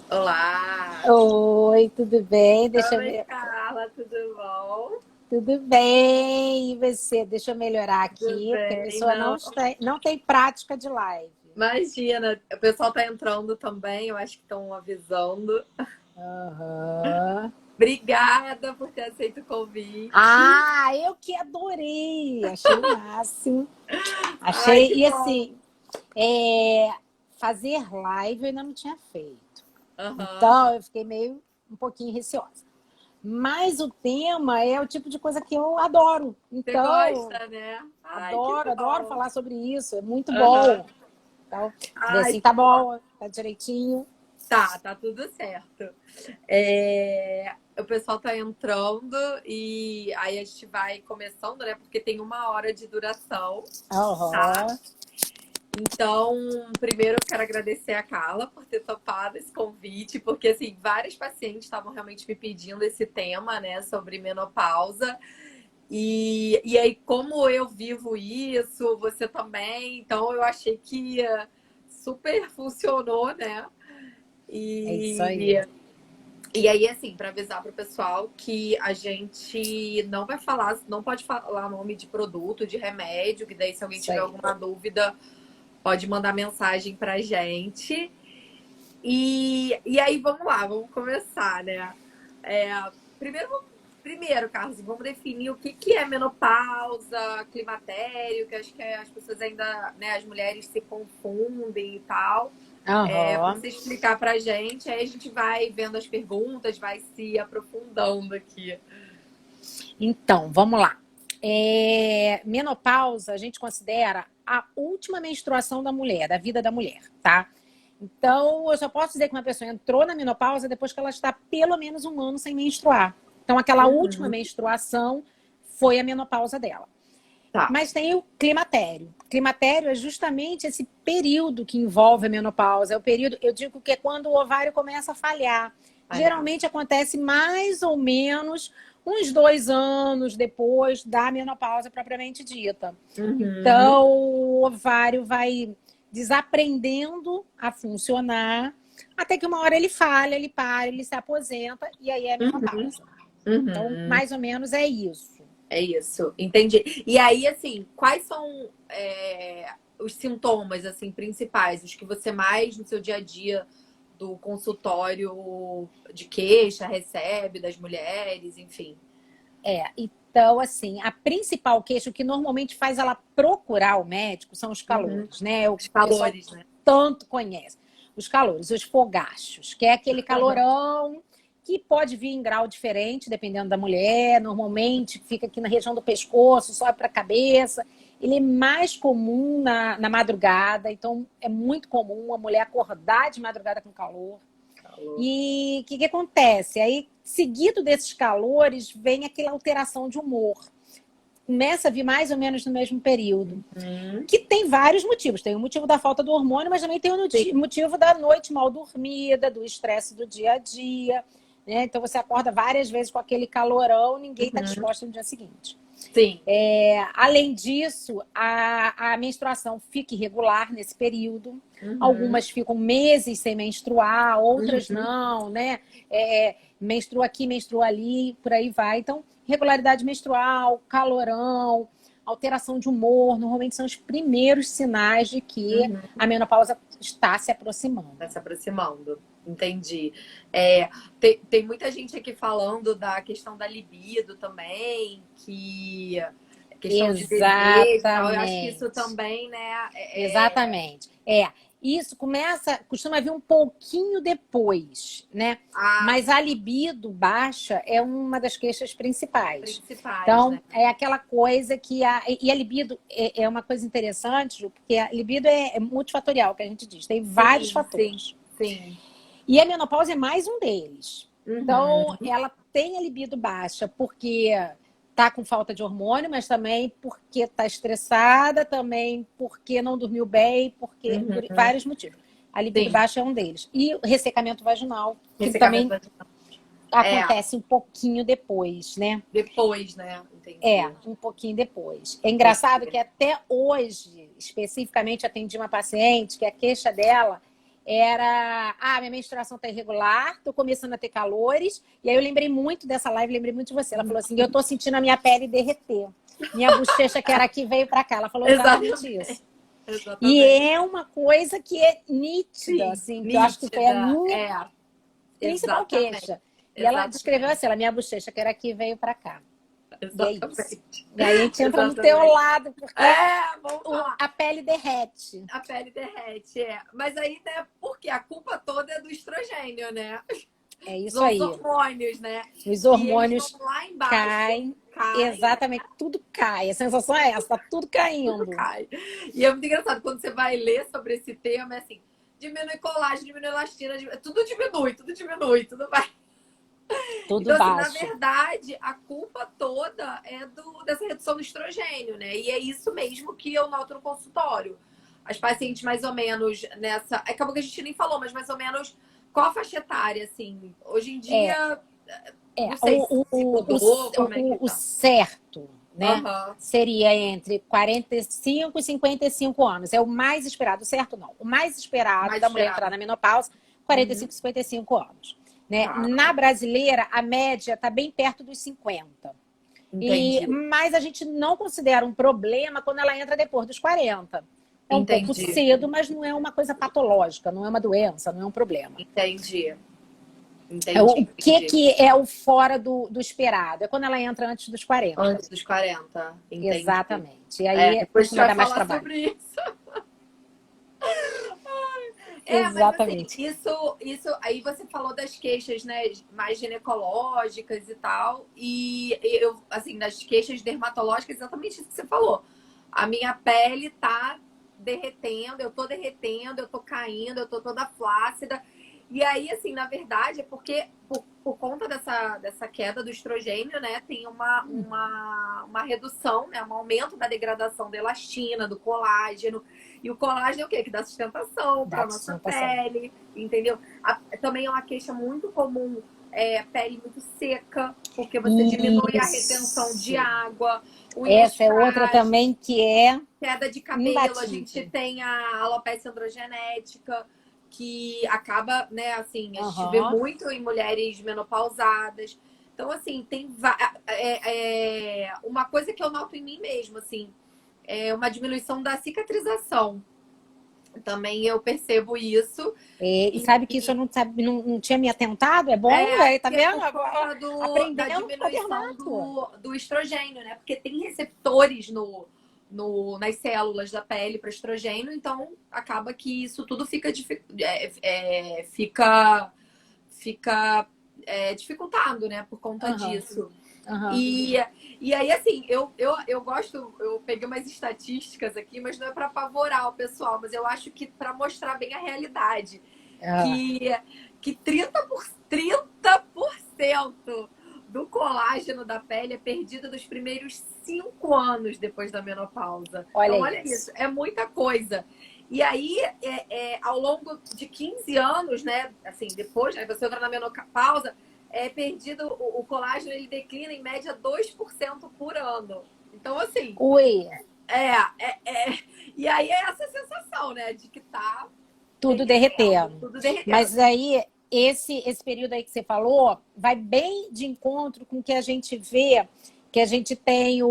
Olá! Oi, tudo bem? Deixa eu Oi, ver. Carla, tudo bom? Tudo bem, e você? Deixa eu melhorar Tudo aqui, porque a bem, pessoa não. não tem prática de live. Imagina, o pessoal tá entrando também, eu acho que estão avisando. Aham. Obrigada por ter aceito o convite. Ah, eu que adorei! Achei o máximo. Ai, Achei, que e assim, bom. é, fazer live eu ainda não tinha feito. Aham. Então, eu fiquei meio um pouquinho receosa. Mas o tema é o tipo de coisa que eu adoro. Você Então, gosta, né? Ai, que adoro bom. falar sobre isso. É muito Aham. bom. Então, ver Ai, assim, que tá bom. bom, tá direitinho. Tá tudo certo. O pessoal tá entrando e aí a gente vai começando, né? Porque tem 1 hora de duração, tá? Aham. Então, primeiro eu quero agradecer a Carla por ter topado esse convite, porque assim, vários pacientes estavam realmente me pedindo esse tema, né, sobre menopausa. E aí, como eu vivo isso, você também, então eu achei que super funcionou, né? É isso aí. E aí, assim, para avisar para o pessoal que a gente não vai falar, não pode falar nome de produto, de remédio, que daí se alguém Isso tiver aí. alguma dúvida, pode mandar mensagem pra gente. E aí, vamos lá, vamos começar, né? É, primeiro, primeiro, Carlos, vamos definir o que é menopausa, climatério, que acho que as pessoas ainda, né, as mulheres se confundem e tal. Para Aham. você explicar pra gente, aí a gente vai vendo as perguntas, vai se aprofundando aqui. Então, vamos lá. Menopausa, a gente considera a última menstruação da mulher, da vida da mulher, tá? Então, eu só posso dizer que uma pessoa entrou na menopausa depois que ela está pelo menos um ano sem menstruar. Então, aquela última Uhum. menstruação foi a menopausa dela. Tá. Mas tem o climatério. Climatério é justamente esse período que envolve a menopausa. É o período, eu digo que é quando o ovário começa a falhar. Olha. Geralmente acontece mais ou menos uns 2 anos depois da menopausa propriamente dita. Uhum. Então, o ovário vai desaprendendo a funcionar até que uma hora ele falha, ele para, ele se aposenta e aí é a Uhum. menopausa. Então, Uhum. mais ou menos é isso. É isso, entendi. E aí, assim, quais são os sintomas assim principais, os que você mais no seu dia a dia do consultório de queixa recebe das mulheres, enfim. Então, assim, a principal queixa, o que normalmente faz ela procurar o médico são os Uhum. calores, né? O Os pessoal calores, né? tanto conhece. Os calores, os fogachos, que é aquele calorão que pode vir em grau diferente, dependendo da mulher. Normalmente fica aqui na região do pescoço, sobe para a cabeça. Ele é mais comum na madrugada, então é muito comum a mulher acordar de madrugada com calor. Calor. E o que acontece? Aí, seguido desses calores, vem aquela alteração de humor. Começa a vir mais ou menos no mesmo período. Uhum. Que tem vários motivos. Tem o motivo da falta do hormônio, mas também tem o Sim. motivo da noite mal dormida, do estresse do dia a dia. Né? Então você acorda várias vezes com aquele calorão, ninguém está Uhum. disposto no dia seguinte. Sim. Além disso, a menstruação fica irregular nesse período. Uhum. Algumas ficam meses sem menstruar, outras Uhum. não, né? Menstrua aqui, menstrua ali, por aí vai. Então, irregularidade menstrual, calorão, alteração de humor, normalmente são os primeiros sinais de que Uhum. a menopausa está se aproximando. Tá se aproximando. Entendi. Tem muita gente aqui falando da questão da libido também, que questão de desejo e tal. Eu acho que isso Exatamente. também, né? Exatamente. Isso costuma vir um pouquinho depois, né? A Mas a libido baixa é uma das queixas principais. principais, Então, né? é aquela coisa que e a libido é uma coisa interessante, Ju, porque a libido é multifatorial, que a gente diz, tem vários Sim, sim, fatores. sim. E a menopausa é mais um deles. Então, Uhum, ela tem a libido baixa porque tá com falta de hormônio, mas também porque tá estressada, também porque não dormiu bem, porque por uhum, vários motivos. A libido sim. baixa é um deles. E o ressecamento vaginal, que Ressecamento também vaginal. É, acontece um pouquinho depois, né? depois, né? Entendi. Um pouquinho depois. É engraçado Entendi. que até hoje, especificamente, atendi uma paciente que a queixa dela era, minha menstruação tá irregular, tô começando a ter calores. E aí eu lembrei muito dessa live, lembrei muito de você. Ela falou assim, eu tô sentindo a minha pele derreter. Minha bochecha, que era aqui, veio pra cá. Ela falou exatamente isso. E Exatamente. é uma coisa que é nítida, Sim, assim, que eu acho que foi a nítida. minha É, principal exatamente. queixa. E ela descreveu Exatamente. assim, ela, minha bochecha, que era aqui, veio pra cá. E é isso. Exatamente. E aí a gente entra no teu Exatamente. lado, porque Vamos falar. a pele derrete. A pele derrete, é. Mas aí, né, porque a culpa toda é do estrogênio, né? É isso São os aí. hormônios, né? Os Que eles vão hormônios lá embaixo, caem. caem, Exatamente, tudo cai. A sensação é essa, tá tudo tudo caindo. cai. E é muito engraçado, quando você vai ler sobre esse tema, é assim, diminui colágeno, diminui elastina, tudo diminui, tudo vai. Tudo Então, assim, na baixo. verdade, a culpa toda é dessa redução do estrogênio, né? E é isso mesmo que eu noto no consultório. As pacientes mais ou menos nessa... Acabou que a gente nem falou, mas mais ou menos qual a faixa etária, assim? Hoje em É, dia, não sei o, se mudou, como é que o tá. certo, né, Aham. seria entre 45 e 55 anos. É o mais esperado, certo não. O mais esperado Mais da mulher entrar esperado. na menopausa, Uhum. 45, 55 anos. Né? Tá, Na brasileira, a média está bem perto dos 50. entendi. Mas a gente não considera um problema quando ela entra depois dos 40. É um pouco Entendi. cedo, mas não é uma coisa patológica, não é uma doença, não é um problema. Entendi. O Entendi. que é o fora do esperado? É quando ela entra antes dos 40. Antes dos 40. Entendi. Exatamente. E aí Depois a gente costuma vai dar mais falar trabalho. sobre isso. Mas assim, Exatamente. isso aí você falou das queixas, né, mais ginecológicas e tal, e eu, assim, das queixas dermatológicas, exatamente isso que você falou. A minha pele tá derretendo, eu tô caindo, eu tô toda flácida. E aí, assim, na verdade, é porque por conta dessa queda do estrogênio, né, tem uma redução, né, um aumento da degradação da elastina, do colágeno. E o colágeno é o quê? Que dá sustentação Dá para nossa sustentação. pele, entendeu? Também é uma queixa muito comum, pele muito seca, porque você diminui a retenção de Isso. água, unhas Essa é outra frágeis, também que é queda de cabelo, a gente imbatível. tem a alopecia androgenética, que acaba, né, assim, a gente vê Uhum. muito em mulheres menopausadas. Então, assim, tem uma coisa que eu noto em mim mesmo, assim, é uma diminuição da cicatrização. Também eu percebo isso. E E, sabe que isso eu não tinha me atentado? É bom, velho, tá que é vendo? por Agora conta da aprendendo com a diminuição dermato. do estrogênio, né? Porque tem receptores nas células da pele para estrogênio, então acaba que isso tudo fica dificultado, né? Por conta Uhum. disso. Uhum. E aí, assim, eu gosto, eu peguei umas estatísticas aqui, mas não é para apavorar o pessoal, mas eu acho que para mostrar bem a realidade. Ah, Que 30% do colágeno da pele é perdido nos primeiros 5 anos depois da menopausa. olha Então, olha isso. isso, é muita coisa. E aí, ao longo de 15 anos, né? Assim, depois, né, você entra na menopausa, é perdido o colágeno, ele declina em média 2% por ano. Então, assim, Ui, é, e aí é essa sensação, né? De que tá tudo derretendo, derretendo. tudo derretendo. Mas aí, esse período aí que você falou, vai bem de encontro com o que a gente vê, que a gente tem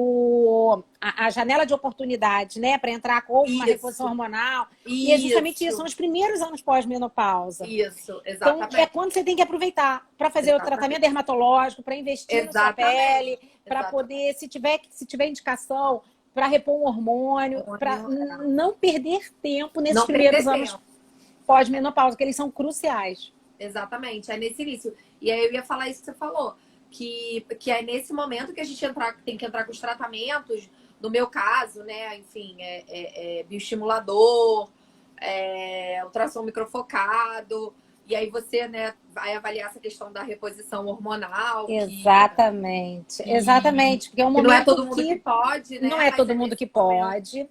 a janela de oportunidade, né, para entrar com uma reposição Isso, hormonal. E é justamente isso, são isso, os primeiros anos pós-menopausa. isso, Então, é exatamente. quando você tem que aproveitar para fazer o tratamento Exatamente. dermatológico, para investir na sua Exatamente. pele, para Exatamente. poder, se tiver indicação, para repor um hormônio, para não perder tempo nesses Não perder primeiros anos tempo. pós-menopausa, que eles são cruciais. Exatamente, é nesse início. E aí eu ia falar isso que você falou, que é nesse momento que a gente tem que entrar com os tratamentos, no meu caso, né? Enfim, bioestimulador, ultrassom microfocado, e aí você, né, vai avaliar essa questão da reposição hormonal, Exatamente, que, exatamente, porque é um que não é momento todo mundo que que pode, não né? é Mas todo é mundo nesse que momento. pode,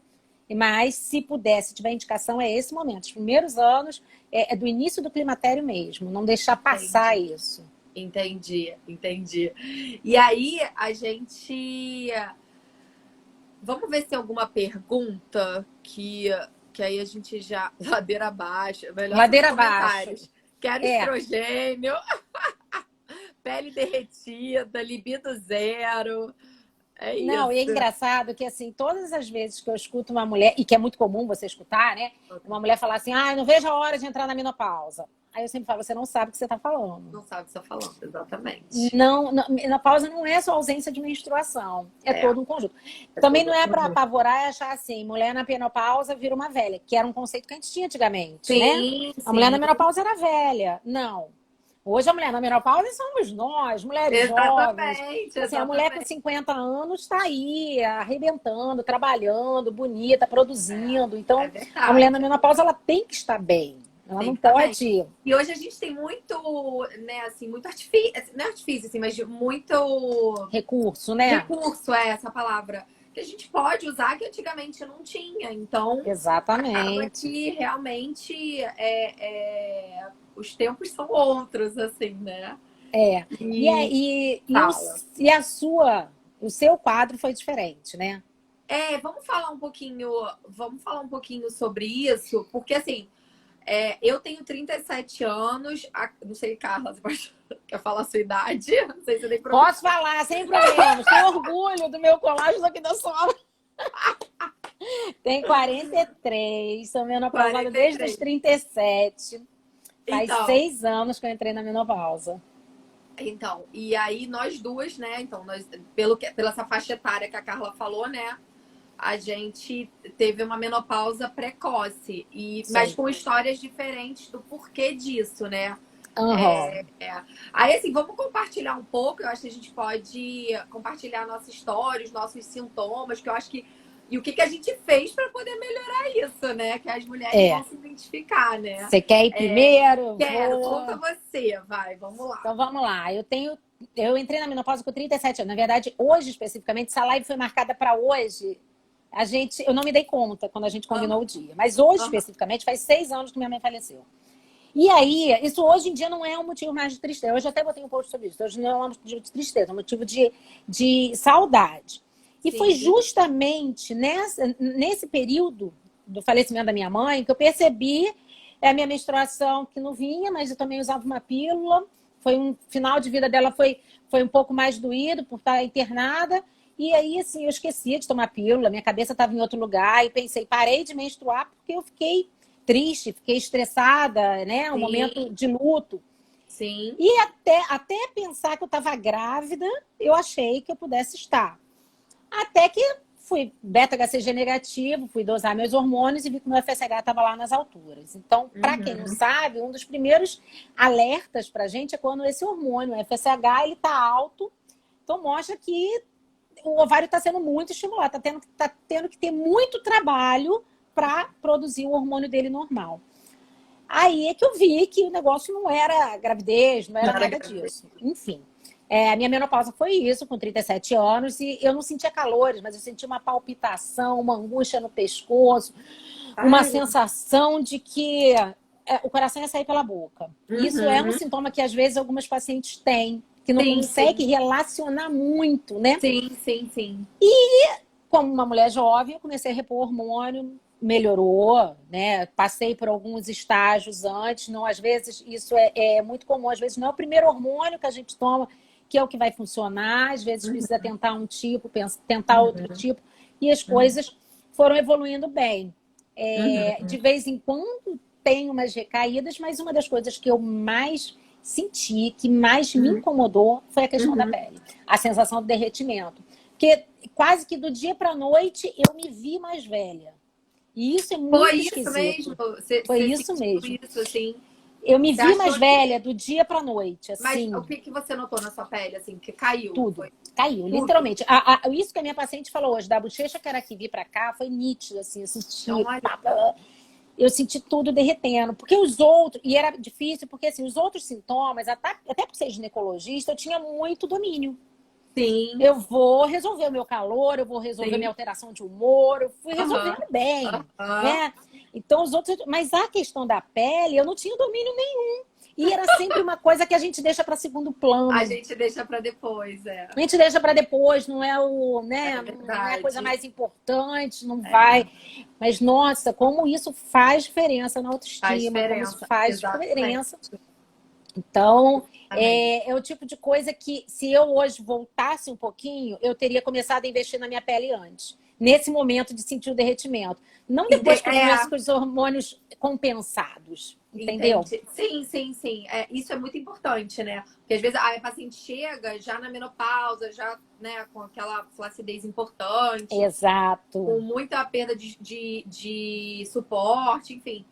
mas se puder, se tiver indicação, é esse momento. Os primeiros anos é do início do climatério mesmo, não deixar passar Entendi. isso. Entendi. E aí, a gente. Vamos ver se tem alguma pergunta que que aí a gente já... Ladeira abaixo. Melhor Ladeira nos comentários. abaixo. Quero estrogênio. Pele derretida, libido zero. É isso. Não, e é engraçado que, assim, todas as vezes que eu escuto uma mulher, e que é muito comum você escutar, né? Uma mulher falar assim, não vejo a hora de entrar na menopausa. Aí eu sempre falo, você não sabe o que você está falando. Não sabe o que você está falando, exatamente. Não, menopausa não é só ausência de menstruação, é todo um conjunto. Também não é para apavorar e achar assim, mulher na menopausa vira uma velha, que era um conceito que a gente tinha antigamente, né? A mulher na menopausa era velha. Não. Hoje a mulher na menopausa somos nós, mulheres jovens. Assim, a mulher com 50 anos está aí, arrebentando, trabalhando, bonita, produzindo. Então, a mulher na menopausa ela tem que estar bem. Ela não pode. E hoje a gente tem muito, né, assim, muito artifício, não é artifício, assim, mas muito recurso, né? Recurso é essa palavra que a gente pode usar que antigamente não tinha. Então, exatamente. Acaba que realmente os tempos são outros, assim, né? E o seu quadro foi diferente, né? Vamos falar um pouquinho sobre isso, porque assim. Eu tenho 37 anos, não sei, Carla, você quer falar a sua idade? Não sei se tem problema. Posso falar, sem problemas. Tenho orgulho do meu colágeno aqui da sola. Tem 43, sou menopausada desde os 37. Faz 6 anos que eu entrei na menopausa. Então, e aí nós duas, né? Então, pela essa faixa etária que a Carla falou, né? A gente teve uma menopausa precoce, mas com histórias diferentes do porquê disso, né? Aí, assim, vamos compartilhar um pouco. Eu acho que a gente pode compartilhar nossa história, os nossos sintomas, que eu acho que... E o que a gente fez para poder melhorar isso, isso, né? Que as mulheres vão se identificar, né? Você quer ir primeiro? Quero, conta você, vai, vamos lá. Então vamos lá. Eu entrei na menopausa com 37 anos. Na verdade, hoje especificamente, essa live foi marcada para hoje. Eu não me dei conta quando a gente combinou o dia. Mas hoje, especificamente, faz 6 anos que minha mãe faleceu. E aí, isso hoje em dia não é um motivo mais de tristeza. Hoje até botei um post sobre isso. Hoje não é um motivo de tristeza, é um motivo de saudade. E foi justamente nesse período do falecimento da minha mãe que eu percebi a minha menstruação que não vinha, mas eu também usava uma pílula. Foi um final de vida dela, foi um pouco mais doído por estar internada. E aí, assim, eu esquecia de tomar pílula, minha cabeça estava em outro lugar e pensei, parei de menstruar porque eu fiquei triste, fiquei estressada, né? Um momento de luto. Sim. E até pensar que eu estava grávida, eu achei que eu pudesse estar. Até que fui beta-HCG negativo, fui dosar meus hormônios e vi que meu FSH estava lá nas alturas. Então, para quem não sabe, um dos primeiros alertas para a gente é quando esse hormônio, o FSH, ele está alto. Então, mostra que o ovário está sendo muito estimulado, está tendo que ter muito trabalho para produzir o hormônio dele normal. Aí é que eu vi que o negócio não era gravidez, não era nada disso. Enfim, a minha menopausa foi isso, com 37 anos, e eu não sentia calores, mas eu sentia uma palpitação, uma angústia no pescoço, uma sensação de que o coração ia sair pela boca. Isso é um sintoma que, às vezes, algumas pacientes têm, que não consegue relacionar muito, né? Sim. E, como uma mulher jovem, eu comecei a repor hormônio, melhorou, né? Passei por alguns estágios antes, não, às vezes, isso é muito comum, às vezes não é o primeiro hormônio que a gente toma que é o que vai funcionar, às vezes precisa tentar um tipo, tentar outro tipo, e as coisas foram evoluindo bem. De vez em quando tem umas recaídas, mas uma das coisas que eu mais senti, que mais me incomodou, foi a questão da pele. A sensação do derretimento. Porque quase que do dia para a noite eu me vi mais velha. E isso é muito esquisito. Foi isso mesmo. Isso, assim. Eu me vi mais velha do dia para a noite. Assim. Mas o que você notou na sua pele? Assim, que caiu? Tudo. Caiu, literalmente. Isso que a minha paciente falou hoje, da bochecha que era aqui vir para cá, foi nítido. Assim, eu senti tudo derretendo. Porque os outros... E era difícil, porque assim, os outros sintomas, até por ser ginecologista, eu tinha muito domínio. Sim. Eu vou resolver o meu calor, eu vou resolver minha alteração de humor, eu fui resolvendo bem, né? Então, os outros... Mas a questão da pele, eu não tinha domínio nenhum. E era sempre uma coisa que a gente deixa para segundo plano. A gente deixa para depois, A gente deixa para depois, não é É não é a coisa verdade. mais importante, não vai. Mas, nossa, como isso faz diferença na Faz autoestima, como isso diferença. faz Exatamente. diferença. Então, Exatamente. é o tipo de coisa que, se eu hoje voltasse um pouquinho, eu teria começado a investir na minha pele antes. Nesse momento de sentir o derretimento. Não depois que eu começo com os hormônios compensados. Entendeu? Entendi. Sim, sim, sim. Isso é muito importante, né? Porque às vezes a paciente chega já na menopausa, já, né, com aquela flacidez importante, Exato. com muita perda de suporte, enfim.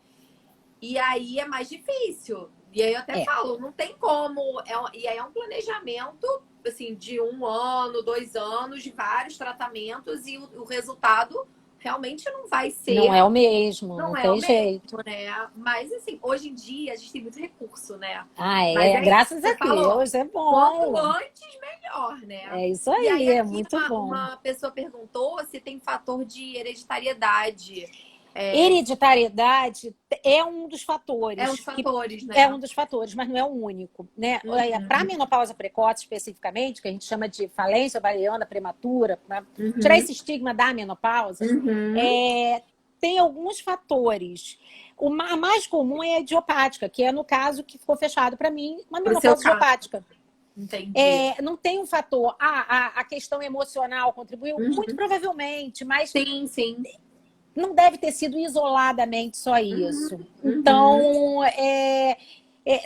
E aí é mais difícil. E aí eu até É. falo, não tem como. E aí é um planejamento, assim, de 1 ano, 2 anos, de vários tratamentos, e o resultado realmente não vai ser. Não é o mesmo, não Não é o tem jeito. mesmo, né? Mas, assim, hoje em dia a gente tem muito recurso, né? Ah, Mas é. é isso, Graças a você falou. Deus, é Quanto bom. antes, melhor, né? É isso E aí, aí, é aqui, muito bom. uma pessoa perguntou se tem fator de hereditariedade. Hereditariedade é um dos É um fatores, dos que fatores, é né? um dos fatores, mas não é o único, né? Para a Uhum, menopausa precoce, especificamente, que a gente chama de falência ovariana prematura, para tirar uhum, esse estigma da menopausa, uhum. tem alguns fatores. A mais comum é a idiopática, que é no caso que ficou fechado para mim, uma Pro seu menopausa caso, idiopática. entendi. Não tem um fator, a questão emocional contribuiu? Muito Uhum. provavelmente, mas Sim, sim. não deve ter sido isoladamente só Uhum, isso. uhum. Então,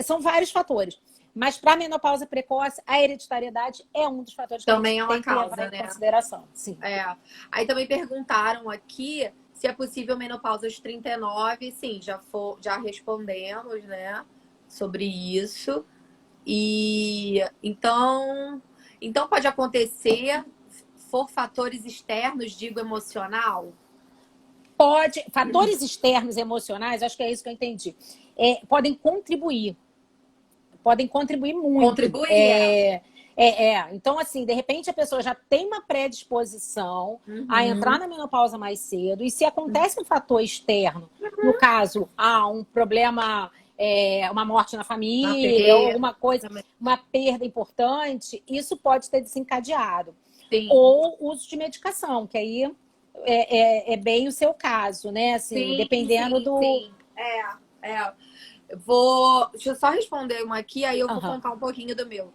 são vários fatores. Mas para a menopausa precoce, a hereditariedade é um dos fatores que a gente Também é uma tem que levar causa, em né? consideração. Sim. Aí também perguntaram aqui se é possível menopausa aos 39. Sim, já respondemos, né, sobre isso. E então pode acontecer por fatores externos, digo, emocional? Fatores externos emocionais, acho que é isso que eu entendi, podem contribuir. Podem contribuir muito. Contribuir, Então, assim, de repente a pessoa já tem uma predisposição a entrar Uhum. na menopausa mais cedo, e se acontece um fator externo, no caso, um problema, uma morte na Uma família, ou perda alguma coisa, também. uma perda importante, isso pode ter desencadeado. Sim, Ou uso de medicação, que aí é bem o seu caso, né? Assim, sim, dependendo sim, do. sim. Deixa eu só responder uma aqui, aí eu vou Aham. contar um pouquinho do meu.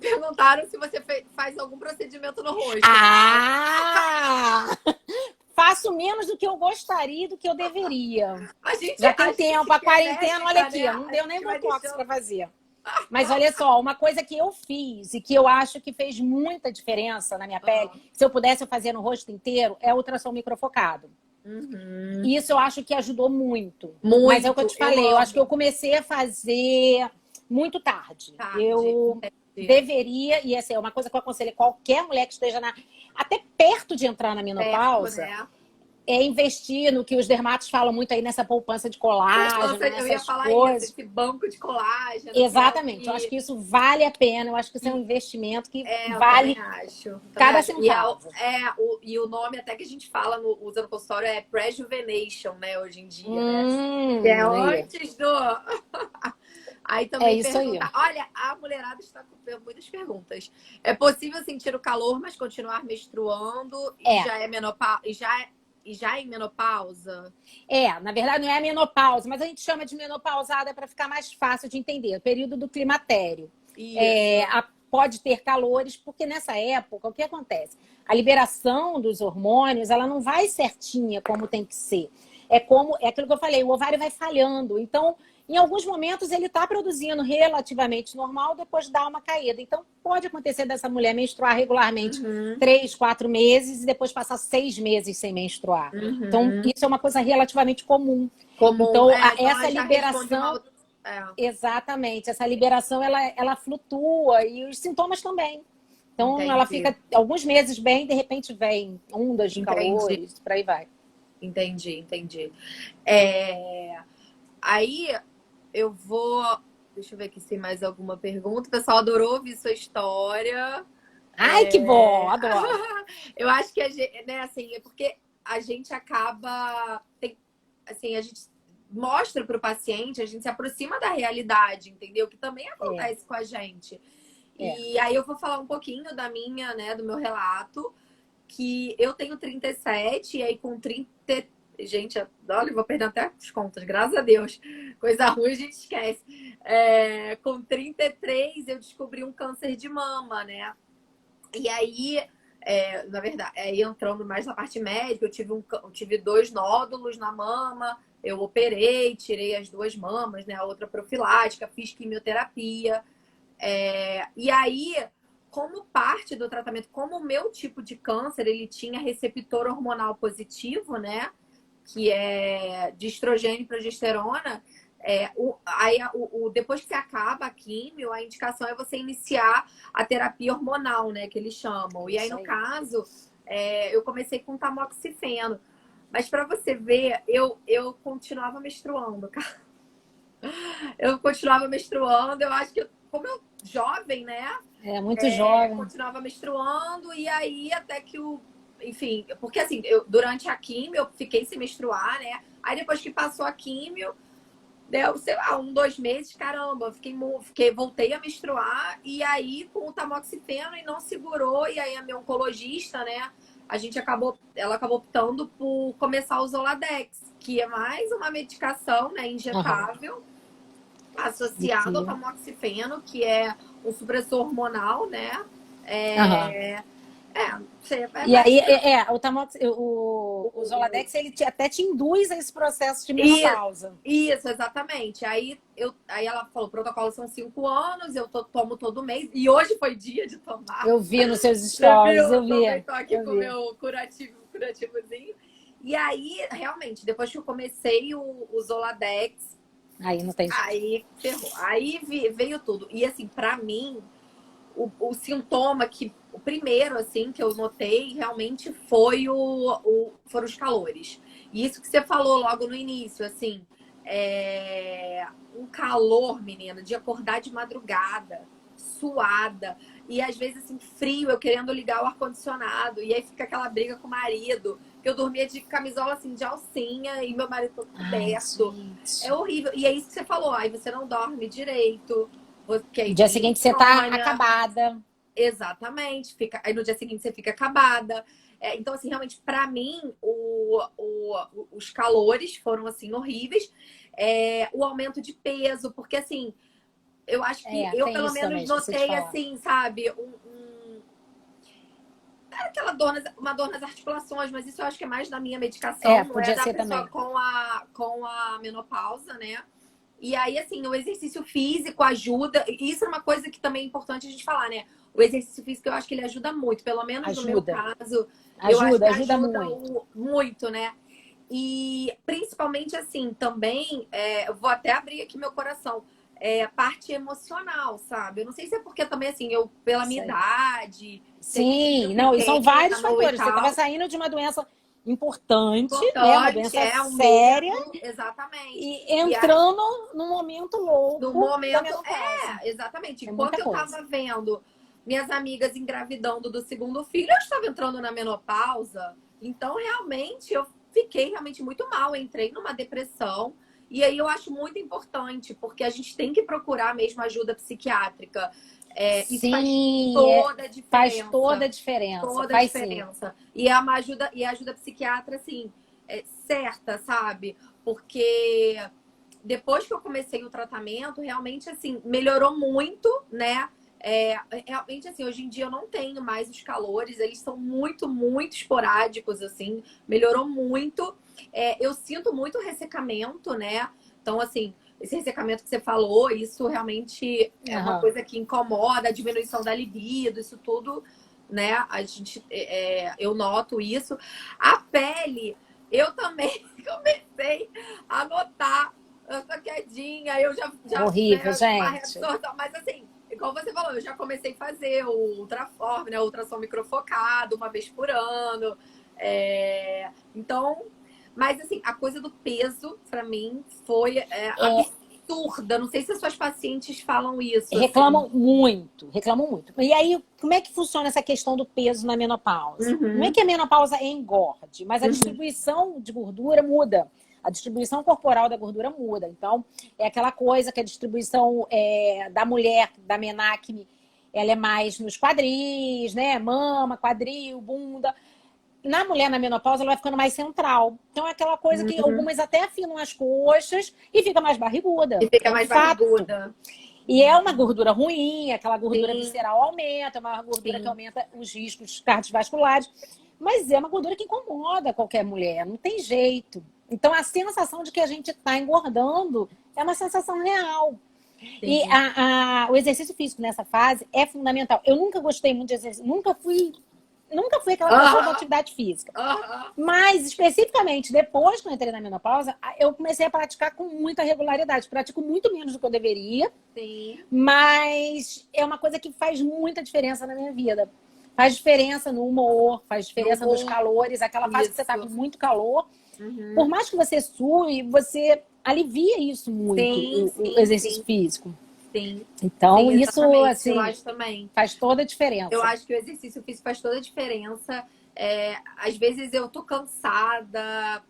Perguntaram se você faz algum procedimento no rosto, né? Ah! Faço menos do que eu gostaria e do que eu deveria. Já A tem gente tempo, a que é quarentena, olha médica, aqui, né? ó, não A deu nem gente vai botox deixando. para fazer. Mas olha só, uma coisa que eu fiz e que eu acho que fez muita diferença na minha pele, Ah, se eu pudesse eu fazer no rosto inteiro, é ultrassom microfocado. uhum. E isso eu acho que ajudou muito. Mas é o que eu Muito, te eu falei, eu acho que eu amo. comecei a fazer muito tarde. Tarde, Eu entendi. deveria, e essa é uma coisa que eu aconselho qualquer mulher que esteja até perto de entrar na Perto, menopausa, né? é investir no que os dermatos falam muito aí nessa poupança de colágeno, Eu ia nessas falar isso, coisas. esse banco de colágeno, que é o Exatamente, eu acho que. que isso vale a pena, eu acho que isso é um investimento que Eu também vale acho. Também cada acho. centavo. E o nome até que a gente fala usando no consultório é Prejuvenation, né? Hoje em dia, né? Que é Aí. antes do. Aí É também isso aí. perguntar. Olha, a mulherada está com muitas perguntas. É possível sentir o calor, mas continuar menstruando e É, já é menopausa? E já em menopausa? na verdade não é a menopausa, mas a gente chama de menopausada para ficar mais fácil de entender. O período do climatério. Isso. Pode ter calores, porque nessa época, o que acontece? A liberação dos hormônios, ela não vai certinha como tem que ser. É aquilo que eu falei, o ovário vai falhando. Então, em alguns momentos, ele está produzindo relativamente normal, depois dá uma caída. Então, pode acontecer dessa mulher menstruar regularmente Uhum, 3, 4 meses e depois passar 6 meses sem menstruar. Então, uhum. isso é uma coisa relativamente comum. Comum. Então, Então essa ela já responde liberação, uma. É, exatamente, essa liberação ela flutua e os sintomas também. Então, ela entendi. fica alguns meses bem, de repente vem ondas de Entendi. calores, por aí vai. Entendi. É, Aí eu vou. Deixa eu ver aqui se tem mais alguma pergunta. O pessoal adorou ouvir sua história. Ai, que bom, É, adoro. Eu acho que a gente, né, assim, é porque a gente acaba. Assim, a gente mostra para o paciente, a gente se aproxima da realidade, entendeu? Que também acontece com a gente. E aí eu vou falar um pouquinho da minha, né, do meu relato, que eu tenho 37, e aí com 30... Gente, olha, eu vou perder até as contas, graças a Deus. Coisa ruim a gente esquece. Com 33, eu descobri um câncer de mama, né? E aí, na verdade, entrando mais na parte médica, eu tive 2 nódulos na mama, eu operei, tirei as 2 mamas, né? A outra profilática, fiz quimioterapia. E aí, como parte do tratamento, como o meu tipo de câncer, ele tinha receptor hormonal positivo, né? Que é de estrogênio e progesterona, depois que você acaba a químio, a indicação é você iniciar a terapia hormonal, né? Que eles chamam. E aí, no caso, eu comecei com tamoxifeno. Mas para você ver, eu continuava menstruando, cara. Eu continuava menstruando, eu acho que, como eu jovem, né? Muito jovem. Continuava menstruando, e aí até que enfim, porque assim, durante a químio eu fiquei sem menstruar, né? Aí depois que passou a químio, deu, sei lá, 1, 2 meses, caramba, voltei a menstruar, e aí com o tamoxifeno e não segurou, e aí a minha oncologista, né? Ela acabou optando por começar o Zoladex, que é mais uma medicação, né, injetável, associado ao tamoxifeno, que é um supressor hormonal, né? E aí, o Zoladex, ele até te induz a esse processo de menopausa. Isso, exatamente. Aí ela falou, o protocolo são 5 anos, eu tomo todo mês. E hoje foi dia de tomar. Eu vi nos seus stories, eu vi. Também tô aqui com o meu curativozinho. E aí, realmente, depois que eu comecei o Zoladex, aí não tem jeito. Aí ferrou. Aí veio tudo. E assim, pra mim, o sintoma o primeiro, assim, que eu notei realmente foram os calores. E isso que você falou logo no início, assim, um calor, menina, de acordar de madrugada, suada, e às vezes, assim, frio, eu querendo ligar o ar-condicionado, e aí fica aquela briga com o marido, que eu dormia de camisola, assim, de alcinha, e meu marido todo coberto. É horrível. E é isso que você falou, aí você não dorme direito. No dia seguinte você tá acabada. Exatamente. Aí no dia seguinte você fica acabada. Então, assim, realmente, pra mim, os calores foram, assim, horríveis. O aumento de peso, porque, assim, eu acho que eu, pelo menos, notei, assim, sabe, uma dor nas articulações, mas isso eu acho que é mais da minha medicação, não podia é da ser pessoa também. com a menopausa, né? E aí, assim, o exercício físico ajuda. E isso é uma coisa que também é importante a gente falar, né? O exercício físico eu acho que ele ajuda muito, pelo menos no meu caso. Eu acho que ajuda muito, né? E principalmente, assim, também, eu vou até abrir aqui meu coração. A parte emocional, sabe? Eu não sei se é porque também, assim, pela minha idade. Sim, não, e são vários fatores. Você estava saindo de uma doença importante, né? Uma doença séria. Exatamente. E entrando num momento louco. No momento, exatamente. Enquanto eu estava vendo minhas amigas engravidando do 2º filho, eu estava entrando na menopausa. Então, realmente, eu fiquei realmente muito mal. Eu entrei numa depressão. E aí eu acho muito importante, porque a gente tem que procurar mesmo ajuda psiquiátrica. Sim, faz toda a diferença. Toda a diferença. E a ajuda psiquiatra, assim, certa, sabe? Porque depois que eu comecei o tratamento, realmente, assim, melhorou muito, né? Realmente, assim, hoje em dia eu não tenho mais os calores, eles são muito, muito esporádicos, assim, melhorou muito. Eu sinto muito ressecamento, né? Então, assim, esse ressecamento que você falou, isso realmente é uma coisa que incomoda, a diminuição da libido, isso tudo, né? Eu noto isso. A pele, eu também comecei a notar, eu tô quietinha, eu já horrível, gente. Mas assim, igual você falou, eu já comecei a fazer o Ultraform, né? O ultrassom microfocado, uma vez por ano. Então, mas assim, a coisa do peso, pra mim, foi absurda. Não sei se as suas pacientes falam isso. Reclamam muito, reclamam muito. E aí, como é que funciona essa questão do peso na menopausa? Não é que a menopausa engorde, mas a distribuição de gordura muda. A distribuição corporal da gordura muda. Então, é aquela coisa que a distribuição da mulher, da menacme, ela é mais nos quadris, né? Mama, quadril, bunda. Na mulher, na menopausa, ela vai ficando mais central. Então, é aquela coisa que algumas até afinam as coxas e fica mais barriguda. E fica É um mais fato. barriguda. E é uma gordura ruim, aquela gordura Sim. visceral aumenta, é uma gordura Sim. que aumenta os riscos cardiovasculares. Mas é uma gordura que incomoda qualquer mulher, não tem jeito. Então, a sensação de que a gente está engordando é uma sensação real. Sim. E o exercício físico nessa fase é fundamental. Eu nunca gostei muito de exercício, nunca fui aquela pessoa da atividade física. Mas, especificamente, depois que eu entrei na menopausa, eu comecei a praticar com muita regularidade. Pratico muito menos do que eu deveria. Sim. Mas é uma coisa que faz muita diferença na minha vida. Faz diferença no humor, faz diferença nos calores. Aquela fase que você está com muito calor. Por mais que você sue, você alivia isso muito, o exercício físico. Sim. Então, Sim, isso, assim, eu acho também. faz toda a diferença. Eu acho que o exercício físico faz toda a diferença. Às vezes eu tô cansada,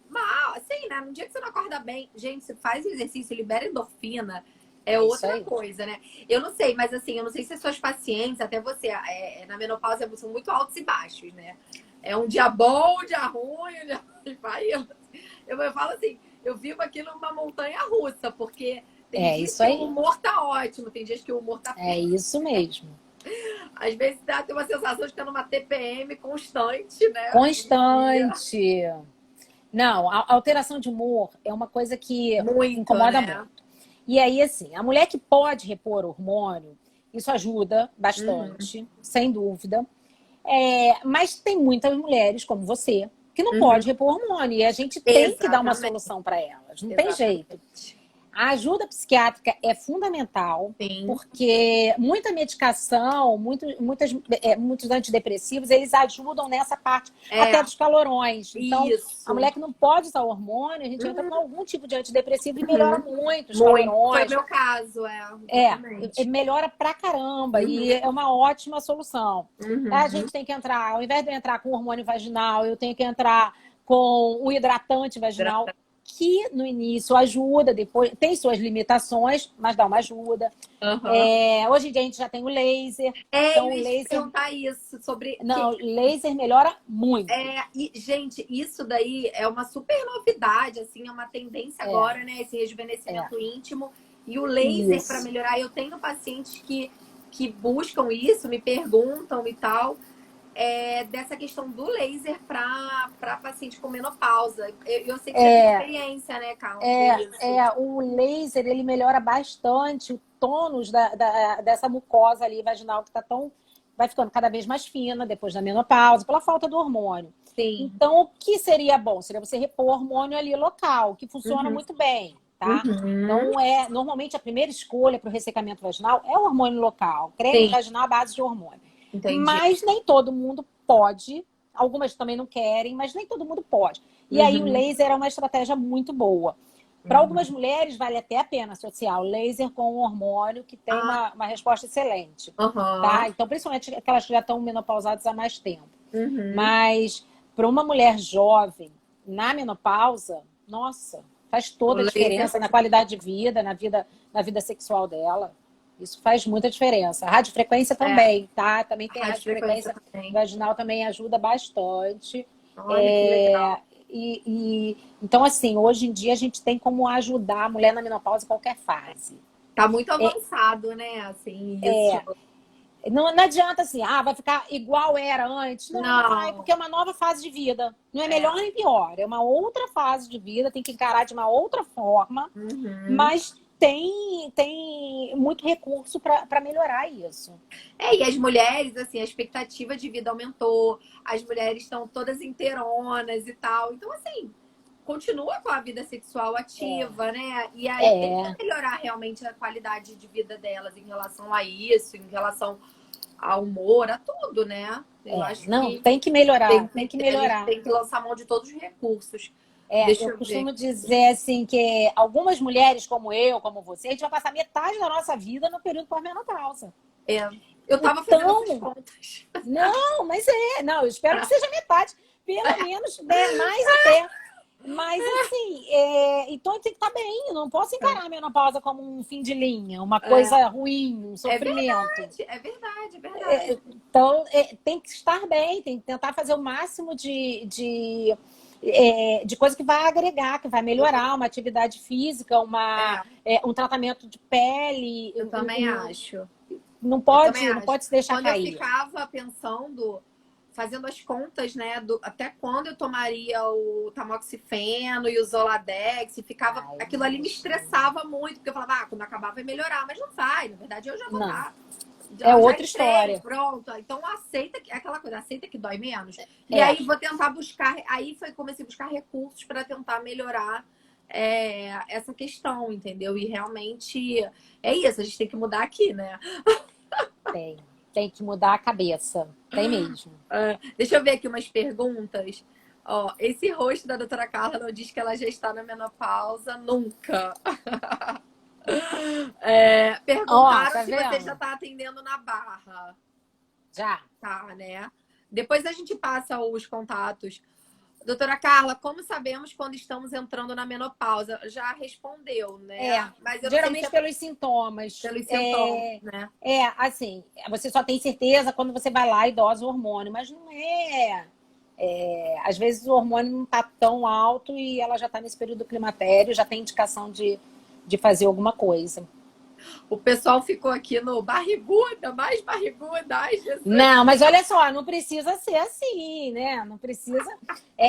mal, assim, né? No dia que você não acorda bem, gente, você faz o exercício, libera endorfina, é outra coisa, né? Eu não sei, mas assim, eu não sei se as suas pacientes, até você, na menopausa são muito altos e baixos, né? É um dia bom, um dia ruim, um dia... Eu falo assim, eu vivo aquilo numa montanha russa, porque tem dias que o humor tá ótimo, tem dias que o humor tá péssimo. É isso mesmo. Às vezes tem uma sensação de que tá numa TPM constante, né? Constante. Não, a alteração de humor é uma coisa que incomoda muito. E aí, assim, a mulher que pode repor hormônio, isso ajuda bastante, sem dúvida. Mas tem muitas mulheres, como você, que não pode repor hormônio. E a gente tem que dar uma solução para elas. Não tem jeito. A ajuda psiquiátrica é fundamental, porque muita medicação, muitos antidepressivos, eles ajudam nessa parte, até dos calorões. Então, a mulher que não pode usar hormônio, a gente entra com algum tipo de antidepressivo e melhora muito os calorões. Foi o meu caso, melhora pra caramba e é uma ótima solução. A gente tem que entrar, ao invés de eu entrar com hormônio vaginal, eu tenho que entrar com um hidratante vaginal, que no início ajuda, depois tem suas limitações, mas dá uma ajuda. Hoje em dia a gente já tem o laser. Então, o laser... perguntar isso sobre... Não, laser melhora muito. E, gente, isso daí é uma super novidade, assim, é uma tendência agora, né? Esse rejuvenescimento íntimo. E o laser para melhorar, eu tenho pacientes que buscam isso, me perguntam e tal. Dessa questão do laser para paciente com menopausa. Eu sei que você tem experiência, né, Carla? O laser, ele melhora bastante o tônus dessa mucosa ali vaginal que vai ficando cada vez mais fina depois da menopausa, pela falta do hormônio. Sim. Então, o que seria bom? Seria você repor hormônio ali local, que funciona muito bem, tá? Então, normalmente a primeira escolha para o ressecamento vaginal é o hormônio local, creme vaginal à base de hormônio. Entendi. Mas nem todo mundo pode. Algumas também não querem, mas nem todo mundo pode. E aí o laser é uma estratégia muito boa. Para algumas mulheres vale até a pena associar o laser com o hormônio, que tem uma resposta excelente. Tá? Então, principalmente aquelas que já estão menopausadas há mais tempo. Mas para uma mulher jovem, na menopausa, nossa, faz toda a diferença na qualidade de vida, na vida sexual dela. Isso faz muita diferença. A radiofrequência também, tá? Também tem radiofrequência vaginal, também ajuda bastante. Olha, que legal. Então, assim, hoje em dia a gente tem como ajudar a mulher na menopausa em qualquer fase. Tá muito avançado, né? Assim, isso. Não adianta assim, vai ficar igual era antes. Não vai, porque é uma nova fase de vida. Não é melhor nem pior. É uma outra fase de vida, tem que encarar de uma outra forma. Mas tem muito recurso para melhorar isso. E as mulheres, assim, a expectativa de vida aumentou, as mulheres estão todas inteironas e tal. Então, assim, continua com a vida sexual ativa, né? E aí tem que melhorar realmente a qualidade de vida delas em relação a isso, em relação ao humor, a tudo, né? Eu acho que tem que melhorar, tem que melhorar. Tem que lançar mão de todos os recursos. Eu costumo dizer assim que algumas mulheres como eu, como você, a gente vai passar metade da nossa vida no período pós-menopausa. Eu tava fazendo essas contas. Não, mas não, eu espero que seja metade, pelo menos, né, mais até. Mas assim, então tem que estar bem. Eu não posso encarar a menopausa como um fim de linha, uma coisa ruim, um É sofrimento. verdade, é verdade, é verdade. Então, tem que estar bem, tem que tentar fazer o máximo de coisa que vai agregar, que vai melhorar, uma atividade física, um tratamento de pele. Eu também acho. Não Eu também pode, não acho. pode se deixar Quando eu cair. ficava pensando, fazendo as contas, né, até quando eu tomaria o tamoxifeno e o Zoladex, e ficava, aquilo ali me estressava muito, porque eu falava, quando acabar vai melhorar, mas não vai, na verdade eu já vou Não. estar. É Já outra entrei, história. pronto. Então aceita que é aquela coisa, aceita que dói menos. E É. aí vou tentar buscar, comecei a buscar recursos para tentar melhorar essa questão, entendeu? E realmente é isso, a gente tem que mudar aqui, né? Tem que mudar a cabeça. Tem mesmo. Deixa eu ver aqui umas perguntas. Ó, esse rosto da doutora Carla não diz que ela já está na menopausa nunca. Perguntaram Tá se você vendo? já está atendendo na Barra. Já. Tá, né? Depois a gente passa os contatos. Doutora Carla, como sabemos quando estamos entrando na menopausa? Já respondeu, né? Mas eu não sei se Geralmente pelos sintomas. pelos sintomas, né? Assim, você só tem certeza quando você vai lá e dosa o hormônio, mas não às vezes o hormônio não está tão alto e ela já está nesse período climatério, já tem indicação de fazer alguma coisa. O pessoal ficou aqui no barriguda, mais barriguda. Ai, Jesus. Não, mas olha só, não precisa ser assim, né? Não precisa.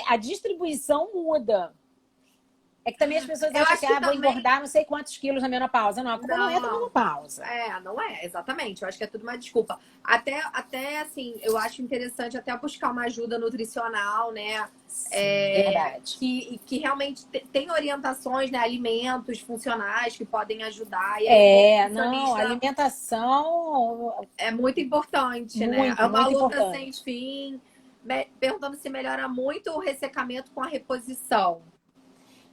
A distribuição muda. É que também as pessoas Eu acham acho que que vou também. engordar não sei quantos quilos na menopausa. Não, a culpa não é da menopausa. Não é, exatamente. Eu acho que é tudo uma desculpa. Até assim, eu acho interessante até buscar uma ajuda nutricional, né? Sim, verdade. Que realmente tem orientações, né? Alimentos funcionais que podem ajudar. E aí, não, alimentação é muito importante, né? muito, É uma muito luta importante. sem fim. Perguntando se melhora muito o ressecamento com a reposição.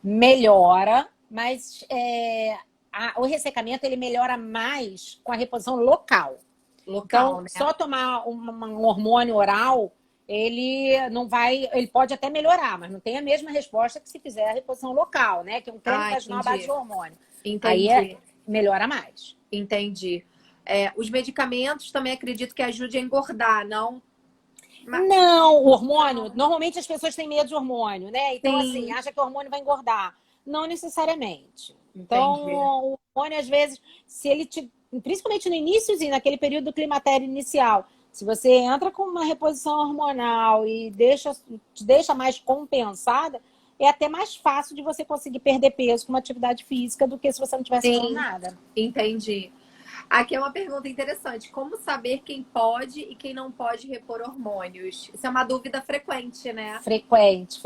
Melhora, mas o ressecamento ele melhora mais com a reposição local. Então, Né? só tomar um hormônio oral, ele não vai, ele pode até melhorar, mas não tem a mesma resposta que se fizer a reposição local, né? Que é um creme vaginal à base de hormônio. Entendi. Aí melhora mais. Entendi. Os medicamentos também acredito que ajudem a engordar, não? Não, o hormônio, normalmente as pessoas têm medo de hormônio, né? Então, Sim. assim, acha que o hormônio vai engordar. Não necessariamente. Então, o hormônio, às vezes, se ele principalmente no iníciozinho, naquele período do climatério inicial, se você entra com uma reposição hormonal e te deixa mais compensada, é até mais fácil de você conseguir perder peso com uma atividade física do que se você não tivesse tomando nada. Entendi. Aqui é uma pergunta interessante. Como saber quem pode e quem não pode repor hormônios? Isso é uma dúvida frequente, né? Frequente.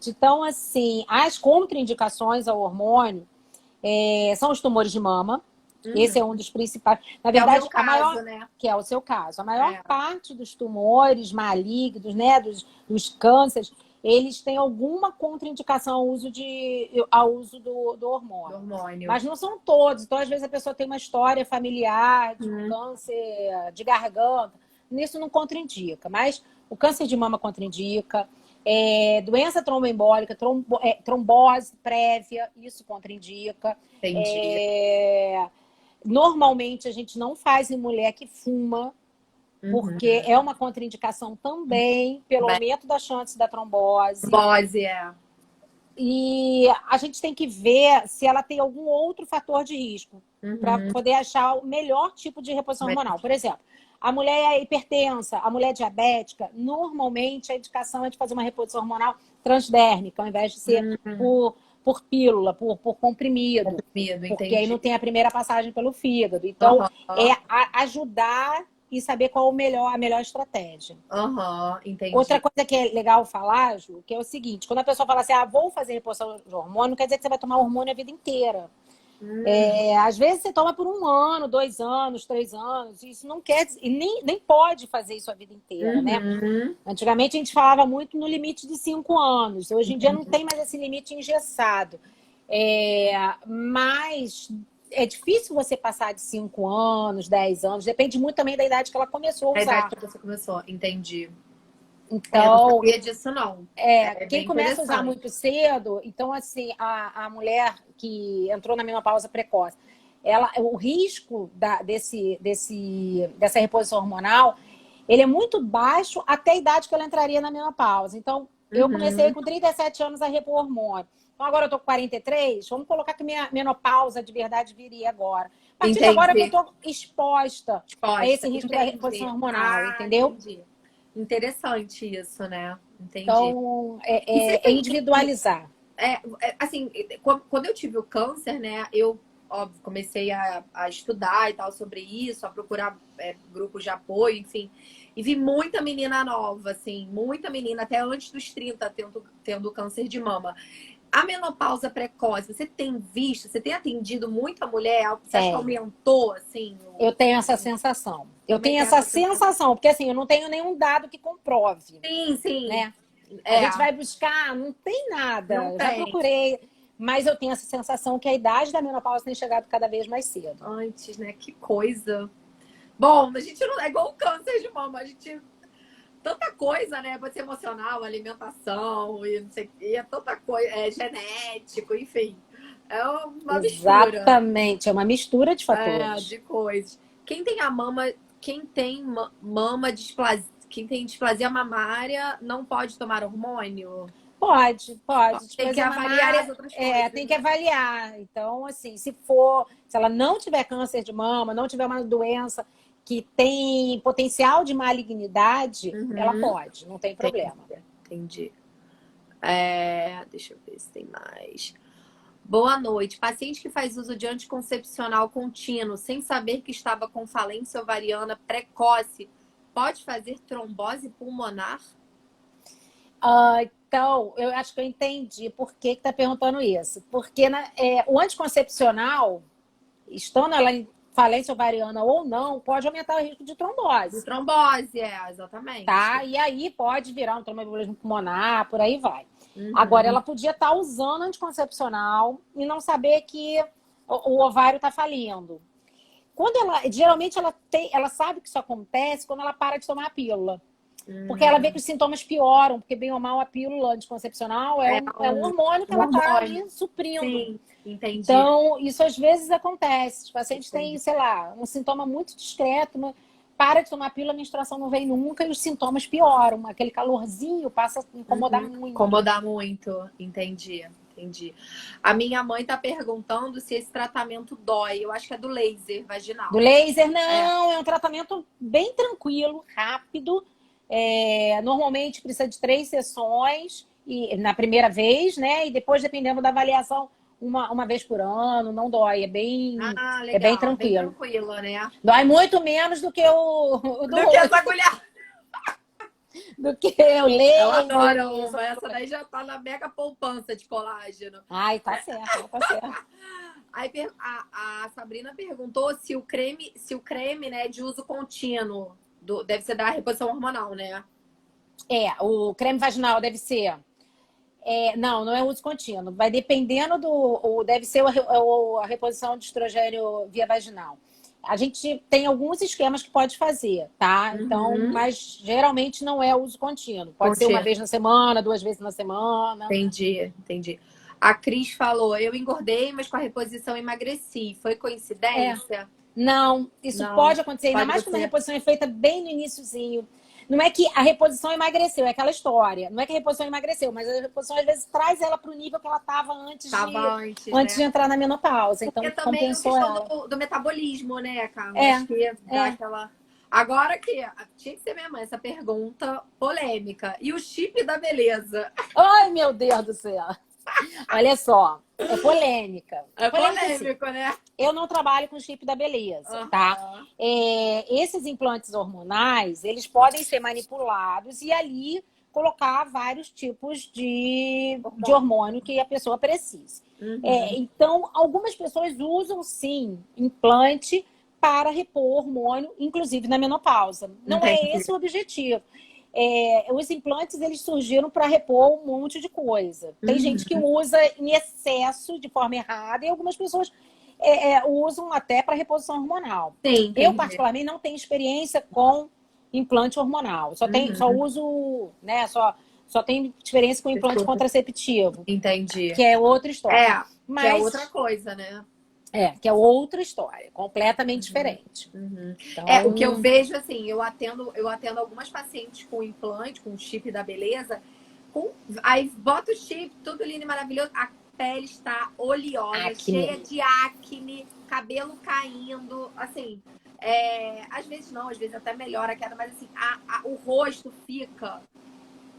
Então, assim, as contraindicações ao hormônio são os tumores de mama. Esse é um dos principais. Na verdade, é o meu caso, né? Que é o seu caso. A maior parte dos tumores malignos, né, dos cânceres, eles têm alguma contraindicação ao uso do hormônio. Mas não são todos. Então, às vezes, a pessoa tem uma história familiar de um câncer de garganta. Nisso não contraindica. Mas o câncer de mama contraindica. Doença tromboembólica, trombose prévia, isso contraindica. Entendi. Normalmente, a gente não faz em mulher que fuma, porque é uma contraindicação também, pelo aumento da chance da trombose. E a gente tem que ver se ela tem algum outro fator de risco para poder achar o melhor tipo de reposição hormonal. Por exemplo, a mulher hipertensa, a mulher diabética, normalmente a indicação é de fazer uma reposição hormonal transdérmica, ao invés de ser por pílula, por comprimido. Porque aí não tem a primeira passagem pelo fígado. Então, ajudar e saber qual a melhor estratégia. Entendi. Outra coisa que é legal falar, Ju, que é o seguinte, quando a pessoa fala assim, vou fazer reposição de hormônio, não quer dizer que você vai tomar hormônio a vida inteira. Às vezes você toma por 1 ano, 2 anos, 3 anos, isso não quer dizer, e nem pode fazer isso a vida inteira, né? Antigamente a gente falava muito no limite de 5 anos, hoje em dia não tem mais esse limite engessado. Mas é difícil você passar de 5 anos, 10 anos, depende muito também da idade que ela começou a usar. A idade que você começou, entendi. Não Então, sabia disso, não. É quem bem começa a usar interessante. muito cedo, então, assim, a mulher que entrou na menopausa precoce, o risco dessa reposição hormonal, ele é muito baixo até a idade que ela entraria na menopausa. Então, eu comecei Uhum. com 37 anos a repor hormônio. Então, agora eu tô com 43, vamos colocar que minha menopausa de verdade viria agora. A partir de agora que eu Entendi. tô exposta a esse Resposta. risco da reposição Entendi. hormonal, Ah, entendeu? entendi. Interessante isso, né? Entendi. Então, E você é tem. individualizar. Assim, quando eu tive o câncer, né? Eu, óbvio, comecei a estudar e tal sobre isso, a procurar grupos de apoio, enfim. E vi muita menina nova, assim, muita menina, até antes dos 30, tendo câncer de mama. A menopausa precoce, você tem visto, você tem atendido muita mulher? Você acha que Tem. aumentou, assim? Eu tenho essa sensação. Eu Também tenho tem essa essa sensação. sensação, porque assim, eu não tenho nenhum dado que comprove, Sim, sim. né? A É, gente vai buscar, não tem não nada. Eu já tem. procurei, mas eu tenho essa sensação que a idade da menopausa tem chegado cada vez mais cedo. Antes, né? Que coisa. Bom, a gente não é igual o câncer de mama, a gente tanta coisa, né? Pode ser emocional, alimentação e não sei o que, é tanta coisa, é genético, enfim. É uma mistura Exatamente, é uma mistura de fatores. de coisas. Quem tem a mama, quem tem mama displasia, quem tem displasia mamária não pode tomar hormônio? Pode. Tem que Displasia avaliar as mamária, outras coisas, tem que né? avaliar. Então, assim, se ela não tiver câncer de mama, não tiver uma doença que tem potencial de malignidade, ela Uhum. pode, não tem Entendi. problema. Entendi. Deixa eu ver se tem mais. Boa noite. Paciente que faz uso de anticoncepcional contínuo sem saber que estava com falência ovariana precoce pode fazer trombose pulmonar? Então, eu acho que eu entendi por que está perguntando isso. Porque o anticoncepcional, estando ela em falência ovariana ou não, pode aumentar o risco de De trombose, trombose, exatamente. tá? E aí pode virar um tromboembolismo pulmonar, por aí vai. Agora, Uhum. ela podia estar usando anticoncepcional e não saber que o ovário está falindo. Geralmente ela sabe que isso acontece quando ela para de tomar a pílula. Porque ela vê que os sintomas pioram, porque bem ou mal a pílula anticoncepcional é É um hormônio que um ela está hormônio. ali suprindo. Sim, entendi. Então, isso às vezes acontece. Os pacientes têm, Entendi. sei lá, um sintoma muito discreto, para de tomar pílula, a menstruação não vem nunca e os sintomas pioram. Aquele calorzinho passa a incomodar muito. Incomodar muito. Entendi. Entendi. A minha mãe tá perguntando se esse tratamento dói. Eu acho que é do laser Do vaginal. laser, não, é um tratamento bem tranquilo, rápido. Normalmente precisa de 3 sessões na primeira vez, né? E depois, dependendo da avaliação, uma vez por ano, não dói, Ah, é bem legal. Bem tranquilo. tranquilo, né? Dói muito menos do que o do Do que essa rosto, agulha. do que o Eu laser. adoro uma. Essa daí já tá na mega poupança de colágeno. Ai, tá certo, tá certo. Aí a Sabrina perguntou se o creme, né, de uso contínuo deve ser da reposição hormonal, né? O creme vaginal deve ser. Não é uso contínuo. Vai dependendo deve ser a reposição de estrogênio via vaginal. A gente tem alguns esquemas que pode fazer, tá? Então, Uhum. mas geralmente não é uso contínuo. Pode ser uma Contínuo. vez na semana, 2 vezes na semana. Entendi. A Cris falou: eu engordei, mas com a reposição emagreci. Foi coincidência? Não, isso Não. pode acontecer, ainda Pode mais quando a ser. reposição é feita bem no iniciozinho. Não é que a reposição emagreceu, é aquela história. Não é que a reposição emagreceu, mas a reposição às vezes traz ela para o nível que ela estava Tava antes, antes de né? entrar na menopausa. Porque Então, também é uma compensou questão ela. do metabolismo, né, Carla? É, Acho que dá é. aquela. Agora que tinha que ser minha mãe essa pergunta polêmica. E o chip da beleza? Ai, meu Deus do céu. Olha só, é polêmica. É Polêmica, sim. polêmico, né? Eu não trabalho com chip da beleza, tá? Aham. Esses implantes hormonais, eles podem ser manipulados e ali colocar vários tipos de hormônio que a pessoa precise. Uhum. Então, algumas pessoas usam, sim, implante para repor hormônio, inclusive na menopausa. Não é Entendi. esse o objetivo. Os implantes, eles surgiram para repor um monte de coisa. Tem gente que usa em excesso, de forma errada, e algumas pessoas usam até para reposição hormonal. Sim, Eu, entendi. particularmente, não tenho experiência com implante hormonal. Só uso, né? Só tem diferença com implante Desculpa. contraceptivo, Entendi. que é outra história. Que é outra coisa, né? Que é outra história, completamente diferente. Então, O que eu vejo, assim, eu atendo algumas pacientes com implante, com chip da beleza, aí bota o chip, tudo lindo e maravilhoso, a pele está oleosa, cheia de acne, cabelo caindo, assim, às vezes não, às vezes até melhora a queda, mas assim, o rosto fica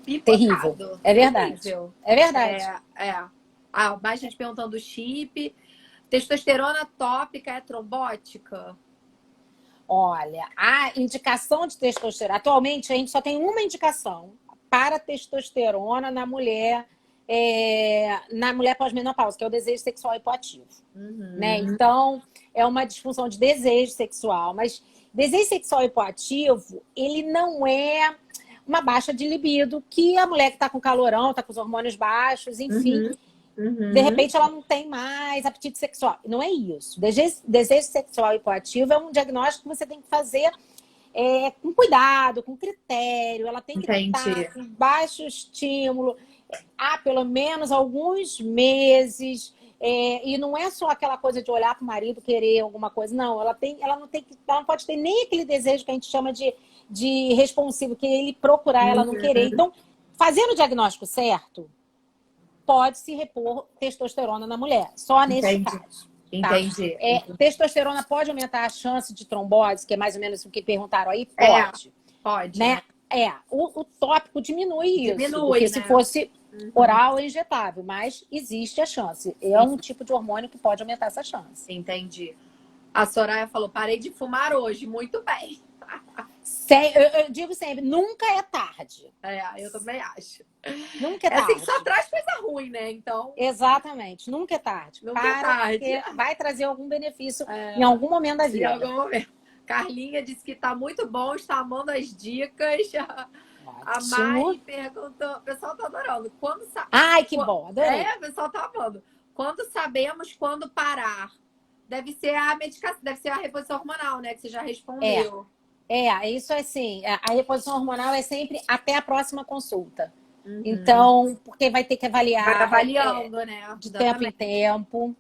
pipocado. Terrível. É verdade. Terrível. É verdade. Mais gente perguntando do chip. Testosterona tópica é trombótica? Olha, a indicação de testosterona... Atualmente, a gente só tem uma indicação para testosterona na mulher pós-menopausa, que é o desejo sexual hipoativo. Né? Então, é uma disfunção de desejo sexual. Mas desejo sexual hipoativo, ele não é uma baixa de libido, que a mulher que está com calorão, está com os hormônios baixos, enfim... De repente, ela não tem mais apetite sexual. Não é isso. Desejo sexual hipoativo é um diagnóstico que você tem que fazer com cuidado, com critério. Ela tem que estar com baixo estímulo há pelo menos alguns meses. E não é só aquela coisa de olhar para o marido querer alguma coisa. Não, ela não pode ter nem aquele desejo que a gente chama de responsivo, que ele procurar, ela não querer. Então, fazendo o diagnóstico certo, pode se repor testosterona na mulher. Só nesse caso. Entendi. Testosterona pode aumentar a chance de trombose, que é mais ou menos o que perguntaram aí? Pode. Pode. Né? O tópico diminui isso. Diminui, porque se fosse oral é injetável, mas existe a chance. É um tipo de hormônio que pode aumentar essa chance. Entendi. A Soraya falou, parei de fumar hoje. Muito bem. Eu digo sempre, nunca é tarde. Eu também acho. Nunca é tarde. Assim, só traz coisa ruim, né? Então... Exatamente, nunca é tarde. Nunca é tarde. Porque vai trazer algum benefício em algum momento da vida. Em algum momento. Carlinha disse que tá muito bom, está amando as dicas. A Mari perguntou, o pessoal tá adorando. Ai, que bom, adorei. O pessoal tá amando. Quando sabemos quando parar? Deve ser a medicação, deve ser a reposição hormonal, né? Que você já respondeu. Isso é assim, a reposição hormonal é sempre até a próxima consulta. Então, porque vai ter que avaliar. Vai avaliando, né? De tempo em tempo.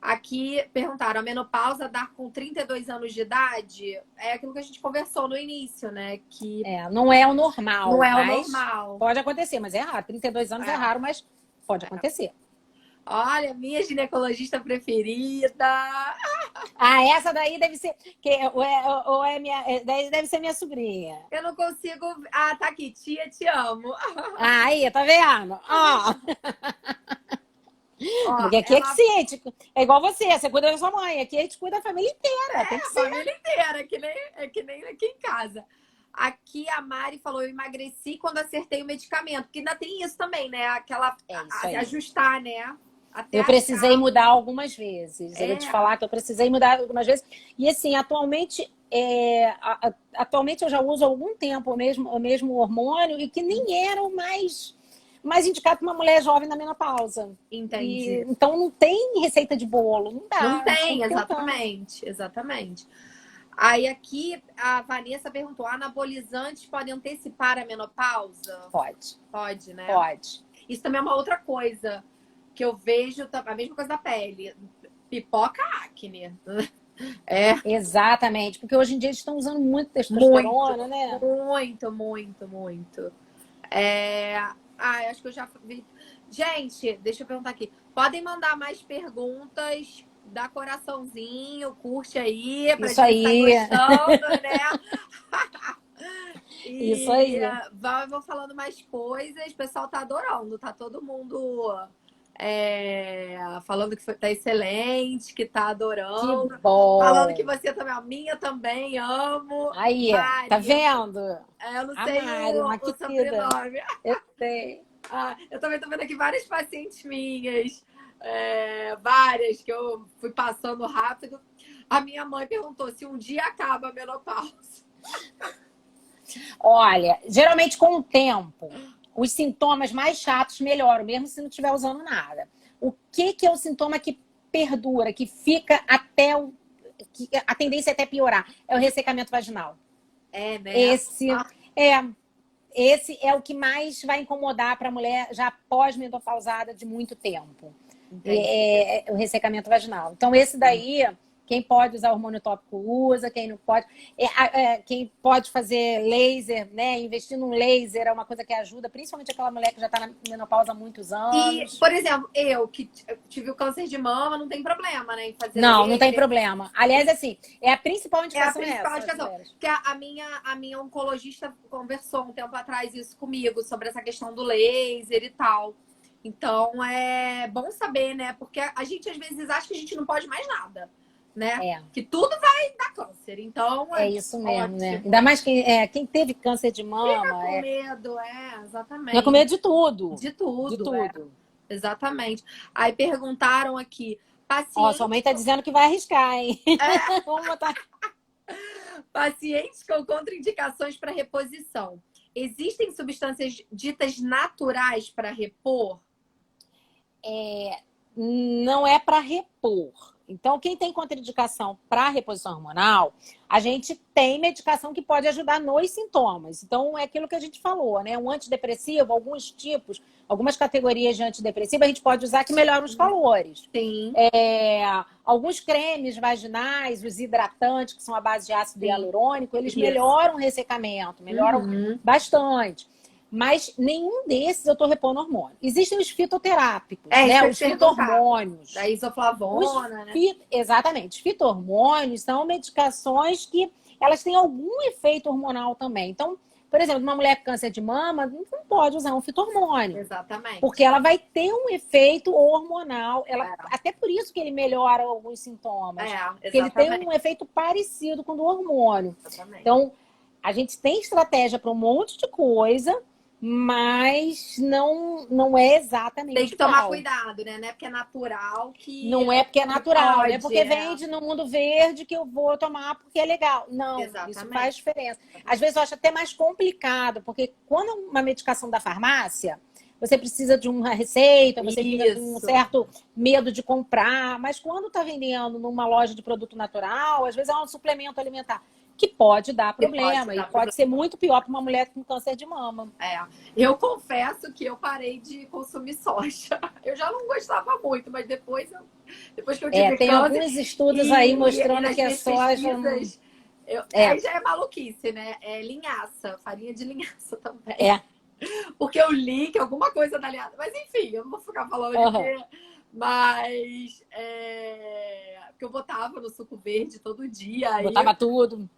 Aqui perguntaram, a menopausa dar com 32 anos de idade? É aquilo que a gente conversou no início, né? Que não é o normal. Não é o normal. Pode acontecer, mas é raro. 32 anos é raro, mas pode acontecer. Olha, minha ginecologista preferida. Essa daí deve ser. Deve ser minha sobrinha. Eu não consigo. Tá aqui, tia, te amo. Aí, tá vendo? Porque aqui é igual você cuida da sua mãe. Aqui a gente cuida da família inteira. Tem que ser. A família inteira, que nem aqui em casa. Aqui a Mari falou, eu emagreci quando acertei o medicamento. Porque ainda tem isso também, né? Ajustar, né? Eu precisei mudar algumas vezes. Eu vou te falar que eu precisei mudar algumas vezes. E assim, atualmente eu já uso há algum tempo o mesmo hormônio e que nem era o mais indicado para uma mulher jovem na menopausa. Entendi. Então não tem receita de bolo, não dá. Não tem, exatamente. Aí aqui a Vanessa perguntou, anabolizantes podem antecipar a menopausa? Pode. Pode, né? Pode. Isso também é uma outra coisa que eu vejo, a mesma coisa da pele. Pipoca acne. Exatamente, porque hoje em dia eles estão usando muito testosterona, né? Muito. Acho que eu já vi. Gente, deixa eu perguntar aqui. Podem mandar mais perguntas, dá coraçãozinho, curte aí, pra Isso gente aí. tá gostando, né? Isso aí. Vou falando mais coisas, o pessoal tá adorando, tá todo mundo falando que tá excelente, que tá adorando. Que bom. Falando que você também, a minha também, amo. Aí, Mari, tá vendo? Eu não sei Mari, o sobrenome. Eu sei. Eu também tô vendo aqui várias pacientes minhas, várias que eu fui passando rápido. A minha mãe perguntou se um dia acaba a menopausa. Olha, geralmente com o tempo, os sintomas mais chatos melhoram, mesmo se não estiver usando nada. O que é o sintoma que perdura, que fica até a tendência é até piorar? É o ressecamento vaginal. É, né? Esse é, esse é o que mais vai incomodar para a mulher já pós-menopausada de muito tempo. É o ressecamento vaginal. Então, esse daí, quem pode usar hormônio tópico usa, quem não pode. Quem pode fazer laser, né? Investir num laser é uma coisa que ajuda, principalmente aquela mulher que já está na menopausa há muitos anos. E, por exemplo, eu que tive o câncer de mama, não tem problema, né? Em fazer Não tem laser. problema. Aliás, assim, a principal indicação É a principal indicação. essa. Porque a minha oncologista conversou um tempo atrás isso comigo, sobre essa questão do laser e tal. Então, é bom saber, né? Porque a gente, às vezes, acha que a gente não pode mais nada, né? Que tudo vai dar câncer. Então, é isso mesmo, ótimo. né? Ainda mais quem teve câncer de mama. Fica com medo, exatamente. Fica com medo de tudo. De tudo. De tudo. Exatamente. Aí perguntaram aqui, paciente... Ó, sua mãe tá dizendo que vai arriscar, hein? Vamos botar... Pacientes com contraindicações para reposição. Existem substâncias ditas naturais para repor? Não é para repor. Então, quem tem contraindicação para reposição hormonal, a gente tem medicação que pode ajudar nos sintomas. Então, é aquilo que a gente falou, né? Um antidepressivo, alguns tipos, algumas categorias de antidepressivo, a gente pode usar que melhoram os calores. Sim. Alguns cremes vaginais, os hidratantes, que são à base de ácido hialurônico, eles melhoram o ressecamento, melhoram bastante. Mas nenhum desses eu estou repondo hormônio. Existem os fitoterápicos, né? Os fito-hormônios. A isoflavona, né? Exatamente. Os fito-hormônios são medicações que elas têm algum efeito hormonal também. Então, por exemplo, uma mulher com câncer de mama não pode usar um fito-hormônio. Exatamente. Porque ela vai ter um efeito hormonal. Até por isso que ele melhora alguns sintomas. Porque ele tem um efeito parecido com o do hormônio. Exatamente. Então, a gente tem estratégia para um monte de coisa, mas não é exatamente tem que tomar cuidado, né? Não é porque é natural que... Não é porque é natural, não é porque vende no mundo verde que eu vou tomar porque é legal. Não, isso faz diferença. Às vezes eu acho até mais complicado, porque quando é uma medicação da farmácia, você precisa de uma receita, você precisa de um certo medo de comprar, mas quando está vendendo numa loja de produto natural, às vezes é um suplemento alimentar. Que pode dar problema e pode ser muito pior para uma mulher com câncer de mama. Eu confesso que eu parei de consumir soja. Eu já não gostava muito, mas depois que eu tive tem câncer... alguns estudos aí mostrando que a soja... Aí já é maluquice, né? É linhaça, farinha de linhaça também. Porque eu li que alguma coisa da linhaça... Mas enfim, eu não vou ficar falando aqui. Mas... Porque eu botava no suco verde todo dia. Botava tudo.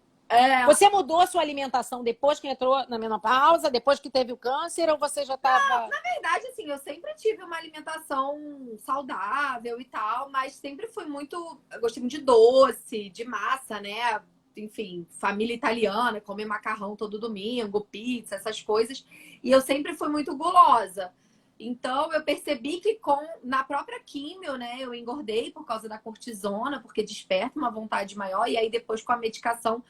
Você mudou a sua alimentação depois que entrou na menopausa, depois que teve o câncer, ou você já estava... Na verdade, assim, eu sempre tive uma alimentação saudável e tal, mas sempre fui muito... Eu gostei muito de doce, de massa, né? Enfim, família italiana, comer macarrão todo domingo, pizza, essas coisas. E eu sempre fui muito gulosa. Então, eu percebi que na própria químio, né? Eu engordei por causa da cortisona, porque desperta uma vontade maior. E aí, depois, com a medicação...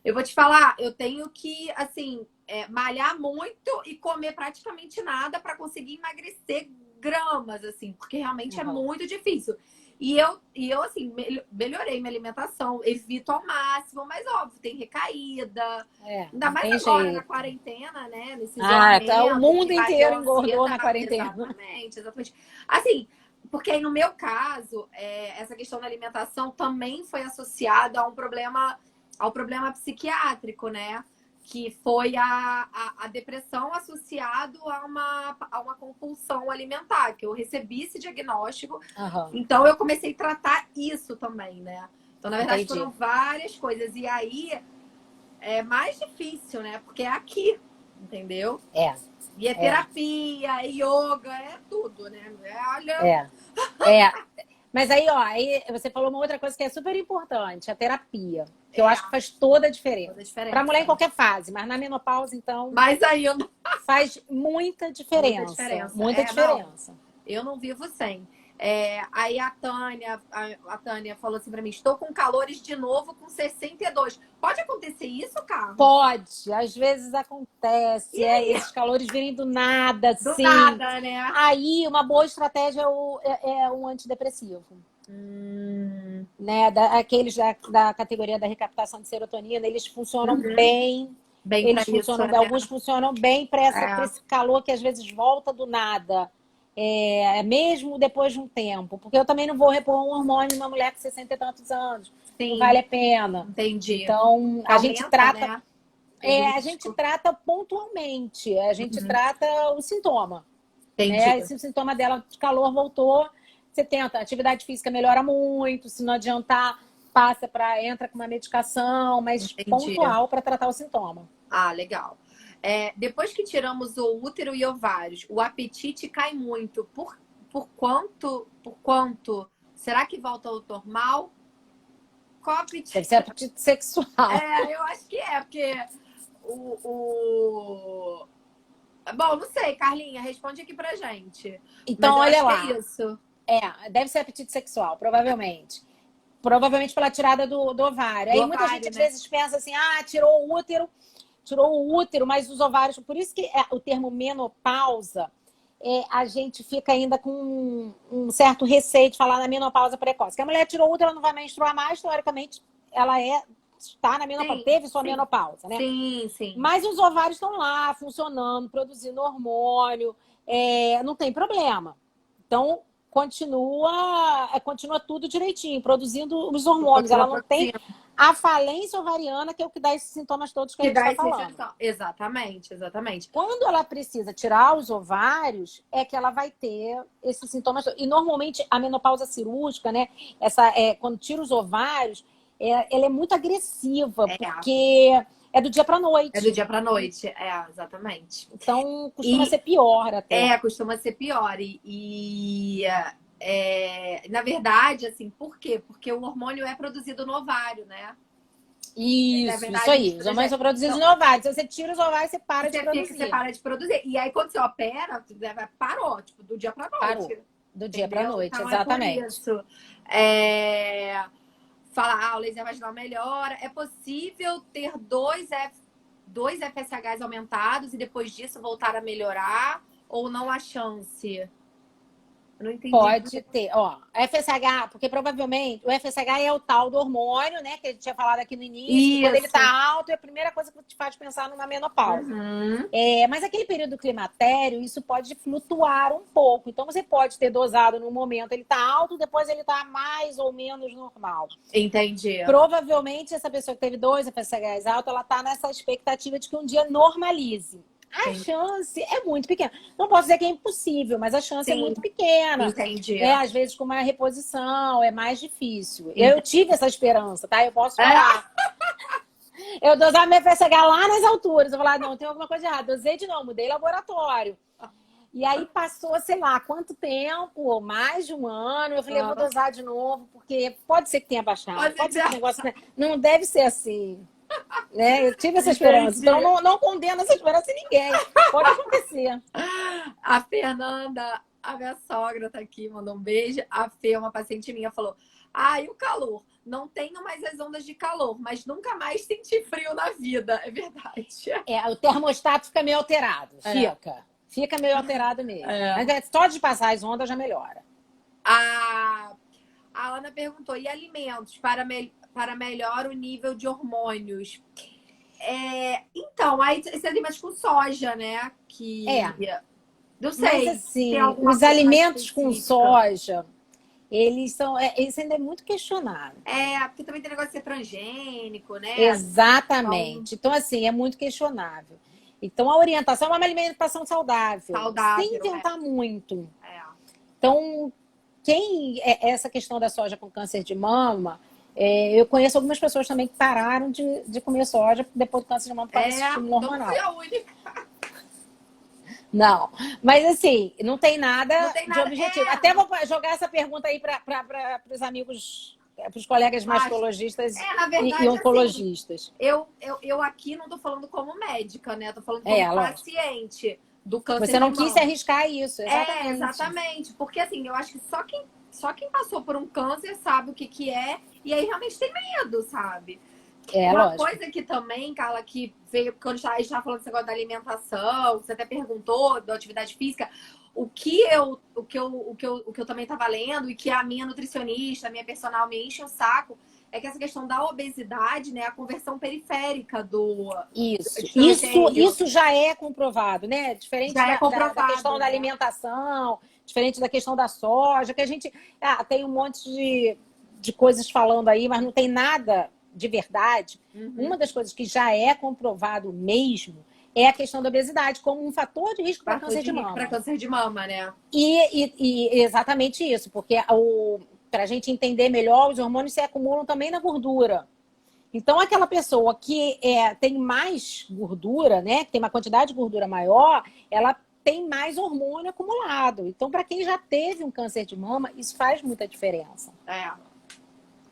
Eu vou te falar, eu tenho que, assim, malhar muito e comer praticamente nada para conseguir emagrecer gramas, assim, porque realmente é muito difícil. E eu assim, melhorei minha alimentação, evito ao máximo, mas óbvio, tem recaída. Ainda mais agora na quarentena, né? Nesse o mundo inteiro engordou na quarentena. Exatamente. Assim, porque aí no meu caso, essa questão da alimentação também foi associada a um problema... ao problema psiquiátrico, né? Que foi a depressão associado a uma compulsão alimentar, que eu recebi esse diagnóstico. Então, eu comecei a tratar isso também, né? Então, na verdade, foram várias coisas. E aí, é mais difícil, né? Porque é aqui, entendeu? E é terapia, é yoga, é tudo, né? Mas aí, aí você falou uma outra coisa que é super importante, a terapia. Que eu acho que faz toda a diferença. Para a mulher em qualquer fase, mas na menopausa, então... Mas ainda... Faz muita diferença. Muita diferença. Eu não vivo sem. Aí a Tânia falou assim pra mim, estou com calores de novo com 62. Pode acontecer isso, Carla? Pode, às vezes acontece, E aí? esses calores virem do nada, Do assim. nada, né? Aí, uma boa estratégia é um antidepressivo. Né? Aqueles da categoria da recaptação de serotonina, eles funcionam bem. Bem Eles pra isso, funcionam né? bem, alguns funcionam bem para esse calor que às vezes volta do nada. Mesmo depois de um tempo. Porque eu também não vou repor um hormônio numa mulher com 60 e tantos anos. Sim. Não vale a pena. Entendi. Então, a gente trata. Né? A gente trata pontualmente. A gente trata o sintoma. Entendi. Né? Se o sintoma dela de calor voltou, você tenta. A atividade física melhora muito. Se não adiantar, entra com uma medicação, mas pontual para tratar o sintoma. Ah, legal. Depois que tiramos o útero e ovários, o apetite cai muito. Por quanto? Será que volta ao normal? Qual apetite? Deve ser apetite sexual. Eu acho que porque Bom, não sei, Carlinha, responde aqui pra gente. Então, olha lá. É isso. Deve ser apetite sexual, provavelmente. Provavelmente pela tirada do ovário. Aí muita gente às vezes pensa assim, tirou o útero, mas os ovários... Por isso que o termo menopausa, a gente fica ainda com um certo receio de falar na menopausa precoce. Que a mulher tirou o útero, ela não vai menstruar mais, teoricamente, ela está na menopausa, teve sua menopausa, né? Sim. Mas os ovários estão lá, funcionando, produzindo hormônio, não tem problema. Então, continua tudo direitinho, produzindo os hormônios. Ela não tem a falência ovariana, que é o que dá esses sintomas todos que a gente está falando. Exatamente. Quando ela precisa tirar os ovários, é que ela vai ter esses sintomas. E normalmente a menopausa cirúrgica, né? Quando tira os ovários, ela é muito agressiva, porque é do dia para noite. É do dia para noite, exatamente. Então, costuma ser pior até. Costuma ser pior. Na verdade, assim, por quê? Porque o hormônio é produzido no ovário, né? Isso aí. Os hormônios são produzidos no ovário. Se você tira os ovários, você para de produzir. Você para de produzir. E aí, quando você opera, parou, tipo, do dia para noite. Parou. Do dia para noite, então, exatamente. É por isso. Fala, o laser vaginal melhora. É possível ter dois FSHs aumentados e depois disso voltar a melhorar? Ou não há chance? Eu não entendi. Pode ter. FSH, porque provavelmente o FSH é o tal do hormônio, né? Que a gente tinha falado aqui no início. Quando ele tá alto, é a primeira coisa que te faz pensar numa menopausa. Mas aquele período climatério, isso pode flutuar um pouco. Então, você pode ter dosado no momento, ele tá alto, depois ele tá mais ou menos normal. Entendi. Provavelmente, essa pessoa que teve 2 FSHs altos, ela tá nessa expectativa de que um dia normalize. A chance é muito pequena. Não posso dizer que é impossível, mas a chance é muito pequena. Entendi. Às vezes com uma reposição, é mais difícil. Eu tive essa esperança, tá? Eu posso falar. Eu dosava meu FSH lá nas alturas. Eu falava, não, tem alguma coisa errada. Dosei de novo, mudei laboratório. E aí passou, sei lá, quanto tempo? Mais de um ano. Eu falei, eu vou dosar de novo, porque pode ser que tenha baixado. Pode ser que o negócio... Não deve ser assim. Né? Eu tive essa esperança. Então, não condeno essa esperança em ninguém. Pode acontecer. A Fernanda, a minha sogra tá aqui, mandou um beijo. A Fê, uma paciente minha, falou: e o calor? Não tenho mais as ondas de calor, mas nunca mais senti frio na vida. É verdade. O termostato fica meio alterado. Fica meio alterado mesmo. Mas só de passar as ondas já melhora. A Ana perguntou: e alimentos para melhor o nível de hormônios? Então, aí esse alimentos com soja, né? Não sei. Mas assim, os alimentos com soja, eles ainda é muito questionável. Porque também tem negócio de ser transgênico, né? Exatamente. Então, assim, é muito questionável. Então, a orientação é uma alimentação saudável. Sem inventar muito. Então, essa questão da soja com câncer de mama, eu conheço algumas pessoas também que pararam de comer soja depois do câncer de mama por causa desse estímulo hormonal. Não fui a única. Não, mas assim, não tem nada de objetivo. Até vou jogar essa pergunta aí para os amigos, para os colegas mastologistas e oncologistas. Assim, eu aqui não tô falando como médica, né? Tô falando como paciente. do câncer Você não de quis se mama. arriscar isso, exatamente. Exatamente. Porque assim, eu acho que só quem passou por um câncer sabe o que que é, e aí realmente tem medo, sabe? Uma Lógico. coisa que também, Carla, que veio, quando a gente estava falando desse negócio da alimentação, você até perguntou da atividade física, o que eu também estava lendo e que a minha nutricionista, a minha personal me enche o saco, é que essa questão da obesidade, né, a conversão periférica Isso já é comprovado, né? Diferente já é da questão comprovado, da né? alimentação, diferente da questão da soja, que a gente tem um monte de coisas falando aí, mas não tem nada de verdade. Uma das coisas que já é comprovado mesmo é a questão da obesidade como um fator de risco para câncer de mama. Para câncer de mama, né? E exatamente isso, porque para a gente entender melhor, os hormônios se acumulam também na gordura. Então, aquela pessoa que tem mais gordura, né, que tem uma quantidade de gordura maior, ela tem mais hormônio acumulado. Então, para quem já teve um câncer de mama, isso faz muita diferença.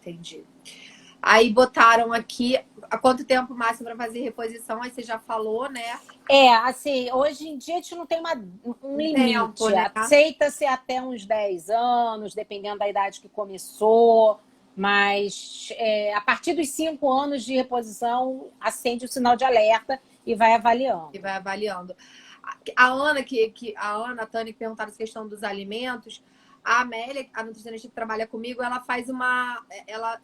Entendi. Aí botaram aqui, há quanto tempo máximo para fazer reposição? Aí você já falou, né? Assim, hoje em dia a gente não tem um limite. Tempo, né? Aceita-se até uns 10 anos, dependendo da idade que começou. Mas a partir dos 5 anos de reposição, acende o sinal de alerta e vai avaliando. A Ana, a Tânia, que perguntaram essa questão dos alimentos, a Amélia, a nutricionista que trabalha comigo, ela faz ela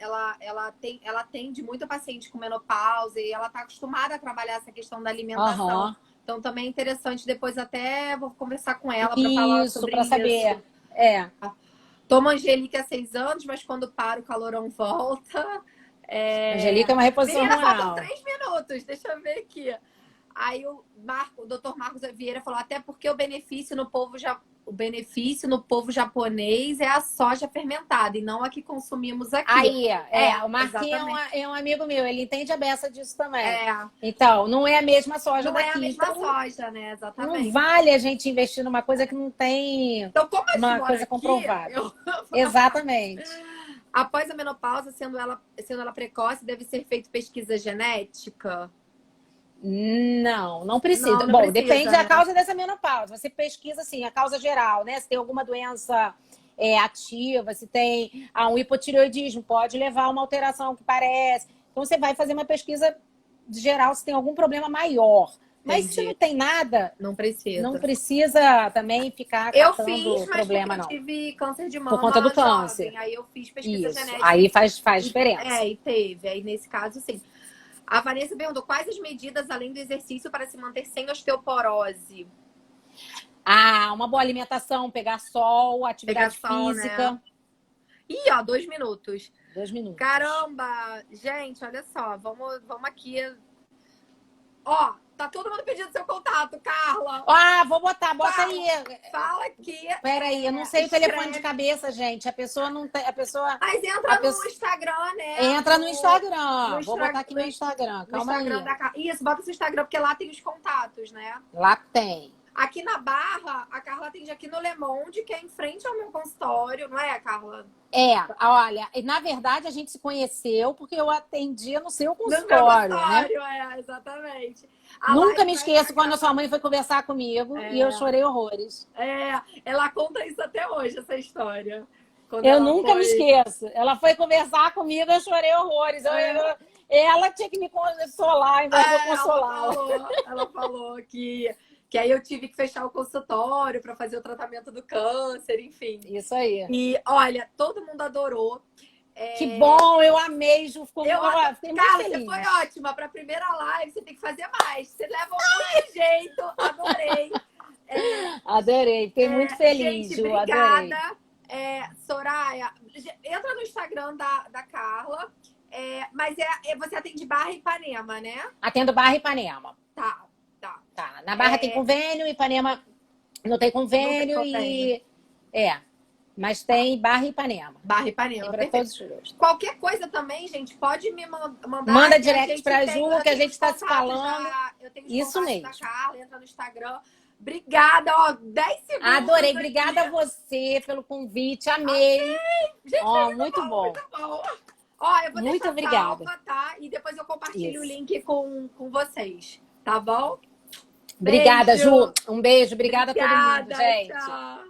atende muito paciente com menopausa e ela está acostumada a trabalhar essa questão da alimentação. Então também é interessante, depois até vou conversar com ela para falar sobre isso. Saber. Tomo Angelica há 6 anos, mas quando para o calorão volta. Angelica é uma reposição hormonal. Faltam 3 minutos, deixa eu ver aqui. Aí o Dr. Marcos Vieira falou, até porque o benefício no povo japonês é a soja fermentada e não a que consumimos aqui. O Marquinhos é um amigo meu, ele entende a beça disso também. Então, não é a mesma soja daqui. Não é a mesma soja, né? Exatamente. Não vale a gente investir numa coisa que não tem uma coisa comprovada. Exatamente. Após a menopausa, sendo ela precoce, deve ser feita pesquisa genética? Não precisa. Não Bom, precisa, depende né? da causa dessa menopausa. Você pesquisa, assim, a causa geral, né? Se tem alguma doença ativa, se tem um hipotireoidismo, pode levar a uma alteração que parece. Então, você vai fazer uma pesquisa geral se tem algum problema maior. Mas se não tem nada, não precisa também ficar catando problema, não. Eu tive câncer de mama por conta do câncer. Jovem, aí eu fiz pesquisa genética. Aí faz diferença. E teve. Aí, nesse caso, sim. A Vanessa perguntou, quais as medidas, além do exercício, para se manter sem osteoporose? Uma boa alimentação, pegar sol, atividade física. Né? 2 minutos. 2 minutos. Caramba! Gente, olha só. Vamos aqui. Tá todo mundo pedindo seu contato, Carla. Bota aí. Fala aqui. Peraí, eu não sei o telefone de cabeça, gente. A pessoa não tem. Mas entra no Instagram, né? Entra no Instagram. Vou botar aqui no Instagram. Calma aí. Isso, bota no Instagram, porque lá tem os contatos, né? Lá tem. Aqui na Barra, a Carla atende aqui no Le Monde, que é em frente ao meu consultório, não é, Carla? Olha, na verdade a gente se conheceu porque eu atendia no seu consultório, né? Exatamente. Nunca me esqueço quando a sua mãe foi conversar comigo e eu chorei horrores. Ela conta isso até hoje, essa história. Eu nunca me esqueço. Ela foi conversar comigo, eu chorei horrores. Ela tinha que me consolar, em vez de eu consolar. Ela falou que aí eu tive que fechar o consultório para fazer o tratamento do câncer, enfim. Isso aí. E, olha, todo mundo adorou. Que bom, eu amei, Ju. Fiquei Carla, muito feliz. Você foi ótima. Para a primeira live, você tem que fazer mais. Você leva muito jeito. Adorei. Adorei. Fiquei muito feliz, gente, Ju. Obrigada. Adorei. Soraya, entra no Instagram da Carla. Mas você atende Barra e Ipanema, né? Atendo Barra e Ipanema. Tá. Na Barra tem convênio, Ipanema não tem convênio mas tem Barra e Ipanema. Barra e Ipanema. Para todos os dois. Qualquer coisa também, gente, pode me mandar. Manda direct pra Ju, que a gente está se falando. Eu tenho isso mesmo. Da Carla, entra no Instagram. Obrigada, 10 segundos. Adorei, obrigada a você pelo convite, amei. Gente, muito bom. Muito bom. Eu vou muito deixar obrigada. salva, tá? E depois eu compartilho o link com vocês, tá bom? Obrigada, Beijo. Ju. Um beijo. Obrigada a todo mundo, Obrigada, gente. tchau.